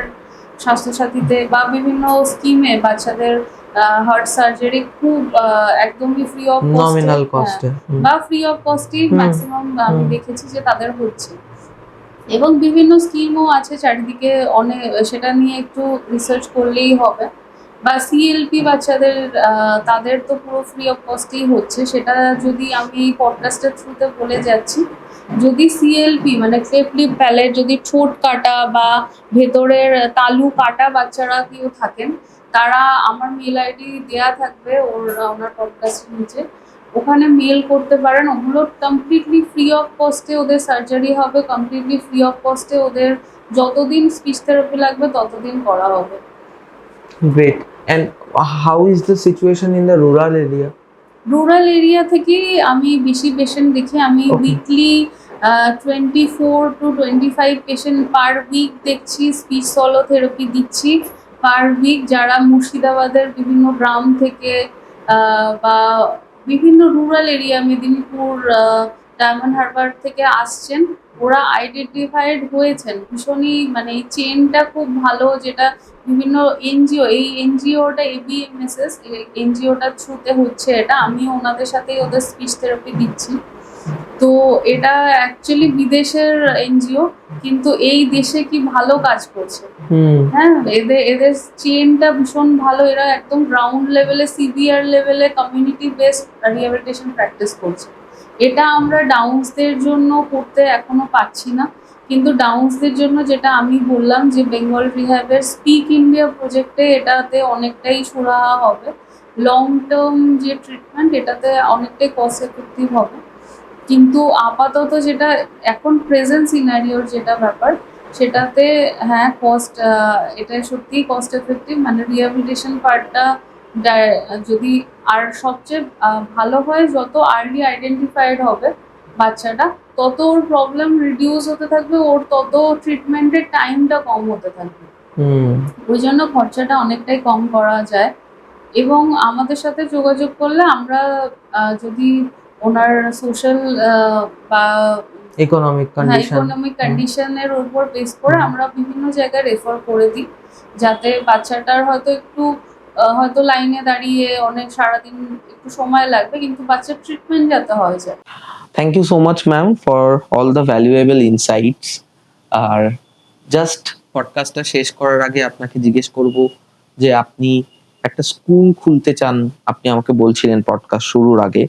স্বাস্থ্যসাথীতে বা বিভিন্ন স্কিমে বাচ্চাদের হার্ট সার্জারি খুব একদমই ফ্রি অফ নমিনাল কস্টে বা ফ্রি অফ কস্টই ম্যাক্সিমাম আমি দেখেছি যে তাদের হচ্ছে। এবং বিভিন্ন স্কিমও আছে চারিদিকে, অনেক, সেটা নিয়ে একটু রিসার্চ করলেই হবে। বা সিএলপি বাচ্চাদের, তাদের তো পুরো ফ্রি অফ কস্টেই হচ্ছে। সেটা যদি আমি এই পডকাস্টের থ্রুতে বলে যাচ্ছি, যদি সিএলপি মানে ক্লেফট লিপ প্যালেট, যদি ঠোঁট কাটা বা ভেতরের তালু কাটা বাচ্চারা কেউ থাকেন, তারা, আমার মেল আইডি দেয়া থাকবে ওনার পডকাস্টের নিচে, ওখানে মেল করতে পারেন। ওগুলো কমপ্লিটলি ফ্রি অফ কস্টে ওদের সার্জারি হবে, কমপ্লিটলি ফ্রি অফ কস্টে ওদের যতদিন স্পিচ থেরাপি লাগবে ততদিন করা হবে। Great. And how is the situation in the rural area? Rural area থেকেই আমি বেশি পেশেন্ট দেখি। আমি Okay. Weekly 24 to 25 patient per week দেখছি, স্পিচ সলো থেরাপি দিচ্ছি পার উইক। যারা মুর্শিদাবাদের বিভিন্ন গ্রাম থেকে বা বিভিন্ন rural area, Medinipur, diamond Harbour থেকে আসছেন, ওরা আইডেন্টিফাইড হয়েছেন। ভীষণই মানে এই চেনটা খুব ভালো, যেটা বিভিন্ন এনজিও, এই এনজিওটা ABMSS এনজিওটার থ্রুতে হচ্ছে এটা। আমি ওনাদের সাথেই ওদের স্পিচ থেরাপি দিচ্ছি। তো এটা অ্যাকচুয়ালি বিদেশের এনজিও, কিন্তু এই দেশে কি ভালো কাজ করছে। হ্যাঁ, এদের চেনটা ভীষণ ভালো। এরা একদম গ্রাউন্ড লেভেলে, সিভিয়ার লেভেলে কমিউনিটি বেসড রিহ্যাবিলিটেশন প্র্যাকটিস করছে। এটা আমরা ডাউনসদের জন্য করতে এখনো পাচ্ছি না, কিন্তু ডাউনসদের জন্য যেটা আমি বললাম যে বেঙ্গল রিহ্যাবের স্পিক ইন্ডিয়া প্রজেক্টে এটাতে অনেকটাই সুরাহা হবে। লং টার্ম যে ট্রিটমেন্ট, এটাতে অনেকটাই কস্ট এফেক্টিভ হবে। কিন্তু আপাতত যেটা এখন প্রেজেন্ট সিনারিওর যেটা ব্যাপার, সেটাতে হ্যাঁ কস্ট, এটা সত্যিই কস্ট এফেক্টিভ। মানে রিহ্যাবিলিটেশন পার্টটা যদি আর সবচেয়ে ভালো হয়, যত আর্লি আইডেন্টিফাইড হবে বাচ্চাটা, তত ওর প্রবলেম রিডিউস হতে থাকবে, ওর তত ট্রিটমেন্টের টাইমটা কম হতে থাকবে। ওই জন্য খরচাটা অনেকটাই কম করা যায়। এবং আমাদের সাথে যোগাযোগ করলে আমরা যদি ওনার সোশ্যাল বা ইকোনমিক কন্ডিশন, ইকোনমিক কন্ডিশনের উপর বেস করে আমরা বিভিন্ন জায়গায় রেফার করে দিই, যাতে বাচ্চাটার হয়তো একটু হয়তো লাইনে দাঁড়িয়ে অনেক সারাদিন একটু সময় লাগবে, কিন্তু বাচ্চার ট্রিটমেন্ট যাতে হয়ে যায়। Thank you so much ma'am for all the valuable insights. আর জাস্ট পডকাস্টটা শেষ করার আগে আপনাকে জিজ্ঞেস করব যে আপনি একটা স্কুল খুলতে চান, আপনি আমাকে বলছিলেন পডকাস্ট শুরুর আগে,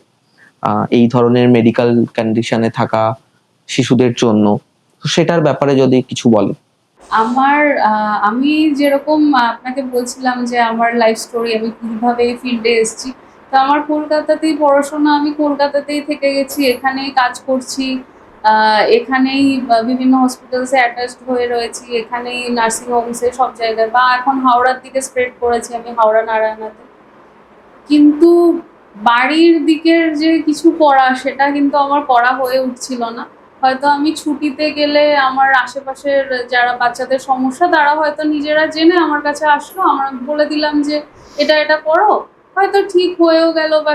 এই ধরনের মেডিকেল কন্ডিশনে থাকা শিশুদের জন্য, তো সেটার ব্যাপারে যদি কিছু বলেন। আমি যেরকম আপনাকে বলছিলাম যে আমার লাইফ স্টোরি, আমি কিভাবে এই ফিল্ডে এসেছি। তো আমার কলকাতাতেই পড়াশোনা, আমি কলকাতাতেই থেকে গেছি, এখানেই কাজ করছি, এখানেই বিভিন্ন হসপিটালসে অ্যাটাচড হয়ে রয়েছি, এখানেই নার্সিং হোমসে সব জায়গায়, বা এখন হাওড়ার দিকে স্প্রেড করেছি আমি, হাওড়া নারায়ণাতে। কিন্তু বাড়ির দিকের যে কিছু করা, সেটা কিন্তু আমার করা হয়ে উঠছিল না। হয়তো আমি ছুটিতে গেলে আমার আশেপাশের যারা বাচ্চাদের সমস্যা, তারা হয়তো নিজেরা জেনে আমার কাছে আসলো, আমরা বলে দিলাম যে এটা এটা করো, হয়তো ঠিক হয়েও গেল বা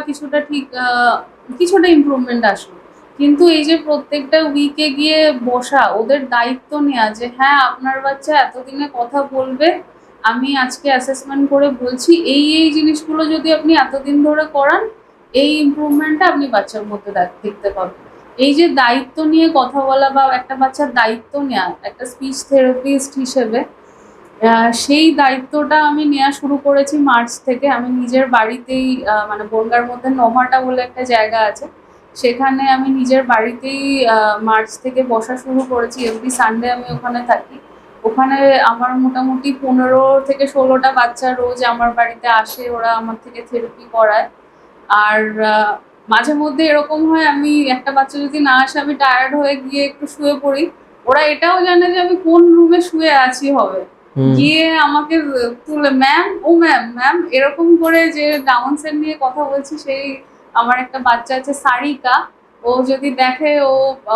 কিছুটা ইমপ্রুভমেন্ট আসলো। কিন্তু এই যে প্রত্যেকটা উইকে গিয়ে বসা, ওদের দায়িত্ব নেওয়া যে হ্যাঁ আপনার বাচ্চা এতদিনে কথা বলবে, আমি আজকে অ্যাসেসমেন্ট করে বলছি এই জিনিসগুলো যদি আপনি এতদিন ধরে করান, এই ইমপ্রুভমেন্টটা আপনি বাচ্চার মধ্যে দেখতে পাবেন। এই যে দায়িত্ব নিয়ে কথা বলা বা একটা বাচ্চার দায়িত্ব নেওয়া, একটা স্পিচ থেরাপিস্ট হিসেবে সেই দায়িত্বটা আমি নেওয়া শুরু করেছি মার্চ থেকে। আমি নিজের বাড়িতেই মানে বনগাঁর মধ্যে নহমাটা বলে একটা জায়গা আছে, সেখানে আমি নিজের বাড়িতেই মার্চ থেকে বসা শুরু করেছি। এভরি সানডে আমি ওখানে থাকি। ওখানে আমার মোটামুটি 15 থেকে 16টা বাচ্চা রোজ আমার বাড়িতে আসে, ওরা আমার থেকে থেরাপি করায়। আর মাঝে মধ্যে এরকম হয়, আমি একটা বাচ্চা যদি না আসে, আমি টায়ার্ড হয়ে গিয়ে একটু শুয়ে পড়ি। ওরা এটাও জানে যে আমি কোন রুমে শুয়ে আছি হবে, গিয়ে আমাকে তুলে ম্যাম, ও ম্যাম ম্যাম এরকম করে, যে ডাউনসের নিয়ে কথা বলছি, সেই আমার একটা বাচ্চা আছে সারিকা, ও যদি দেখে ও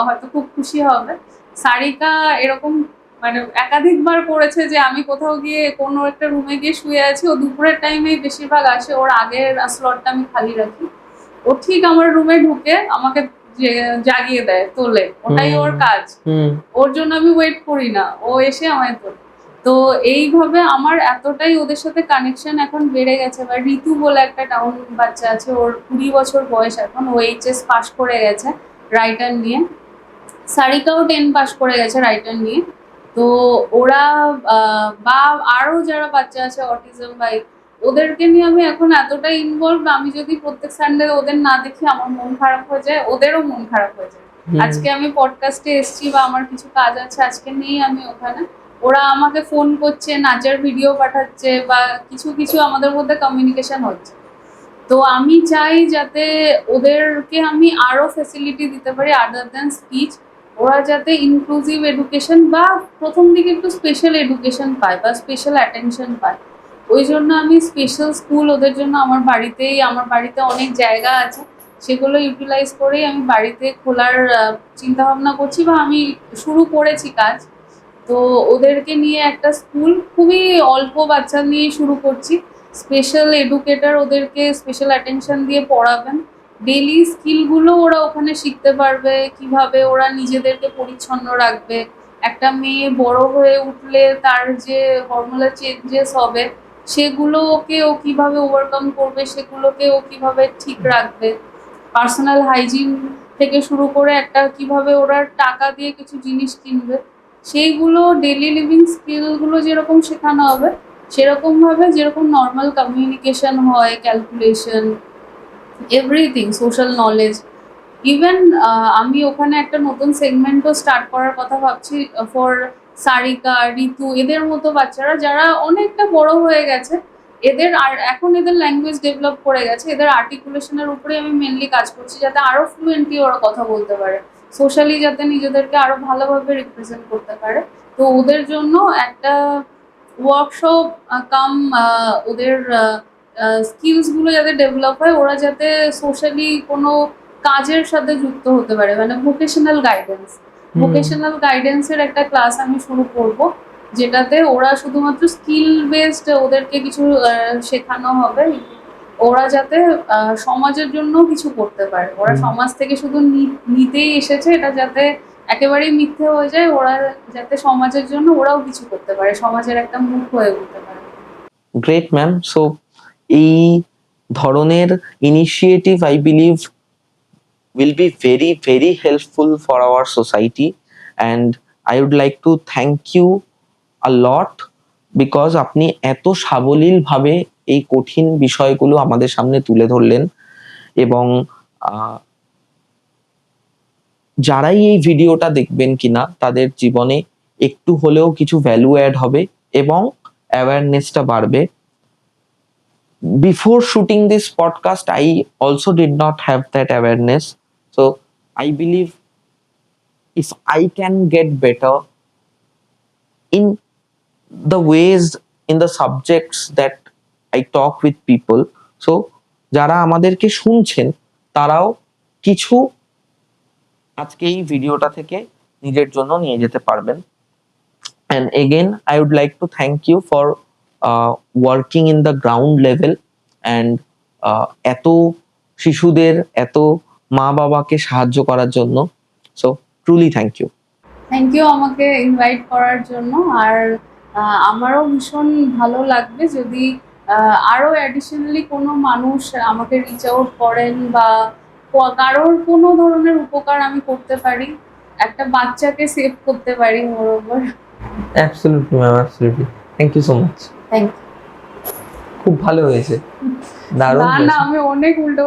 হয়তো খুব খুশি হবে। সারিকা এরকম মানে একাধিকবার করেছে যে আমি কোথাও গিয়ে কোনো একটা রুমে গিয়ে শুয়ে আছি, ও দুপুরের টাইমেই বেশিরভাগ আসে, ওর আগের স্লটটা আমি খালি রাখি, ও ঠিক আমার রুমে ঢুকে আমাকে জাগিয়ে দেয়, তোলে, ওটাই ওর কাজ। ওর জন্য আমি ওয়েট করি না, ও এসে আমায় তোলে। তো এইভাবে আমার এতটাই ওদের সাথে কানেকশন এখন বেড়ে গেছে। বা ঋতু বলে একটা টাউন বাচ্চা আছে, ওর 20 বছর বয়স এখন, ও HS পাস করে গেছে রাইটার নিয়ে। সারিকাও 10 পাস করে গেছে রাইটার নিয়ে। তো ওরা বা আরো যারা বাচ্চা আছে অটিজম বা ওদেরকে নিয়ে আমি এখন এতটাই ইনভলভ, আমি যদি প্রত্যেক সানডে ওদের না দেখি আমার মন খারাপ হয়ে যায়, ওদেরও মন খারাপ হয়ে যায়। আজকে আমি পডকাস্টে এসেছি বা আমার কিছু কাজ আছে, আজকে নেই আমি ওখানে, ওরা আমাকে ফোন করছে, নাচের ভিডিও পাঠাচ্ছে, বা কিছু আমাদের মধ্যে কমিউনিকেশন হচ্ছে। তো আমি চাই যাতে ওদেরকে আমি আরো ফ্যাসিলিটি দিতে পারি আদার দ্যান স্পিচ। ওরা যাতে ইনক্লুসিভ এডুকেশন বা প্রথম দিকে একটু স্পেশাল এডুকেশন পায় বা স্পেশাল অ্যাটেনশন পায়। ওই জন্য আমি স্পেশাল স্কুল ওদের জন্য আমার বাড়িতে অনেক জায়গা আছে, সেগুলো ইউটিলাইজ করেই আমি বাড়িতে খোলার চিন্তা ভাবনা করছি বা আমি শুরু করেছি কাজ। তো ওদেরকে নিয়ে একটা স্কুল খুবই অল্প বাচ্চা নিয়ে শুরু করছি। স্পেশাল এডুকেটর ওদেরকে স্পেশাল অ্যাটেনশন দিয়ে পড়াবেন। ডেইলি স্কিলগুলো ওরা ওখানে শিখতে পারবে, কিভাবে ওরা নিজেদেরকে পরিচ্ছন্ন রাখবে। একটা মেয়ে বড় হয়ে উঠলে তার যে হরমোনাল চেঞ্জেস হবে সেগুলো ও কিভাবে ওভারকাম করবে, সেগুলোকে ও কিভাবে ঠিক রাখবে। পার্সোনাল হাইজিন থেকে শুরু করে একটা কিভাবে ওরা টাকা দিয়ে কিছু জিনিস কিনবে, সেইগুলো ডেইলি লিভিং স্কিলগুলো যেরকম শেখানো হবে সেরকম ভাবে যেরকম নর্মাল কমিউনিকেশন হয়, calculation, everything, social knowledge. Even আমি ওখানে একটা নতুন সেগমেন্টও স্টার্ট করার কথা ভাবছি ফর সারিকা, ঋতু, এদের মতো বাচ্চারা যারা অনেকটা বড় হয়ে গেছে, এদের আর এখন এদের ল্যাঙ্গুয়েজ ডেভেলপ করে গেছে, এদের আর্টিকুলেশনের উপরে আমি মেনলি কাজ করছি যাতে আরো ফ্লুয়েন্টলি ওরা কথা বলতে পারে, সোশ্যালি যাতে নিজেদেরকে আরো ভালোভাবে রিপ্রেজেন্ট করতে পারে। তো ওদের জন্য একটা ওয়ার্কশপ কাম ওদের স্কিলসগুলো যাতে ডেভেলপ হয়, ওরা যাতে সোশ্যালি কোনো কাজের সাথে যুক্ত হতে পারে, মানে ভোকেশনাল গাইডেন্সের একটা ক্লাস আমি শুরু করব, যেটাতে ওরা শুধুমাত্র স্কিল বেসড ওদেরকে কিছু শেখানো হবে। ওরা যাতে সমাজের জন্য কিছু করতে পারে, ওরা সমাজ থেকে শুধু নিতেই এসেছে এটা যাতে একেবারেই মিথ্যে হয়ে যায়, ওরা যাতে সমাজের জন্য ওরাও কিছু করতে পারে, সমাজের একটা মুখ হয়ে উঠতে পারে। Great ma'am. সো এই ধরনের initiative I believe will be very very helpful for our society, and I would like to thank you a lot because আপনি এত সাবলীল ভাবে এই কঠিন বিষয়গুলো আমাদের সামনে তুলে ধরলেন, এবং যারাই এই ভিডিওটা দেখবেন কিনা তাদের জীবনে একটু হলেও কিছু ভ্যালু অ্যাড হবে এবং অ্যাওয়ারনেসটা বাড়বে। Before shooting this podcast, I also did not have that awareness. So I believe if I can get better in the ways, in the subjects that I talk with people, so যারা আমাদেরকে শুনছেন তারাও কিছু আজকে এই ভিডিওটা থেকে নিজের জন্য নিয়ে যেতে পারবেন। And again, I would like to thank you for working in the ground level and এত শিশুদের, এত মা বাবাকে সাহায্য করার জন্য। So truly thank you. Thank you আমাকে ইনভাইট করার জন্য। আর আমারও ভীষণ ভালো লাগবে যদি আরও অ্যাডিশনালি কোনো মানুষ আমাকে রিচ আউট করেন বা কারোর কোনো ধরনের উপকার আমি করতে পারি, একটা বাচ্চাকে সেভ করতে পারি moreover. Absolutely ma'am, absolutely. Thank you so much. Thank you. খুব ভালো হয়েছে, দারুণ না হয়েছে। আমি অনেক উল্টো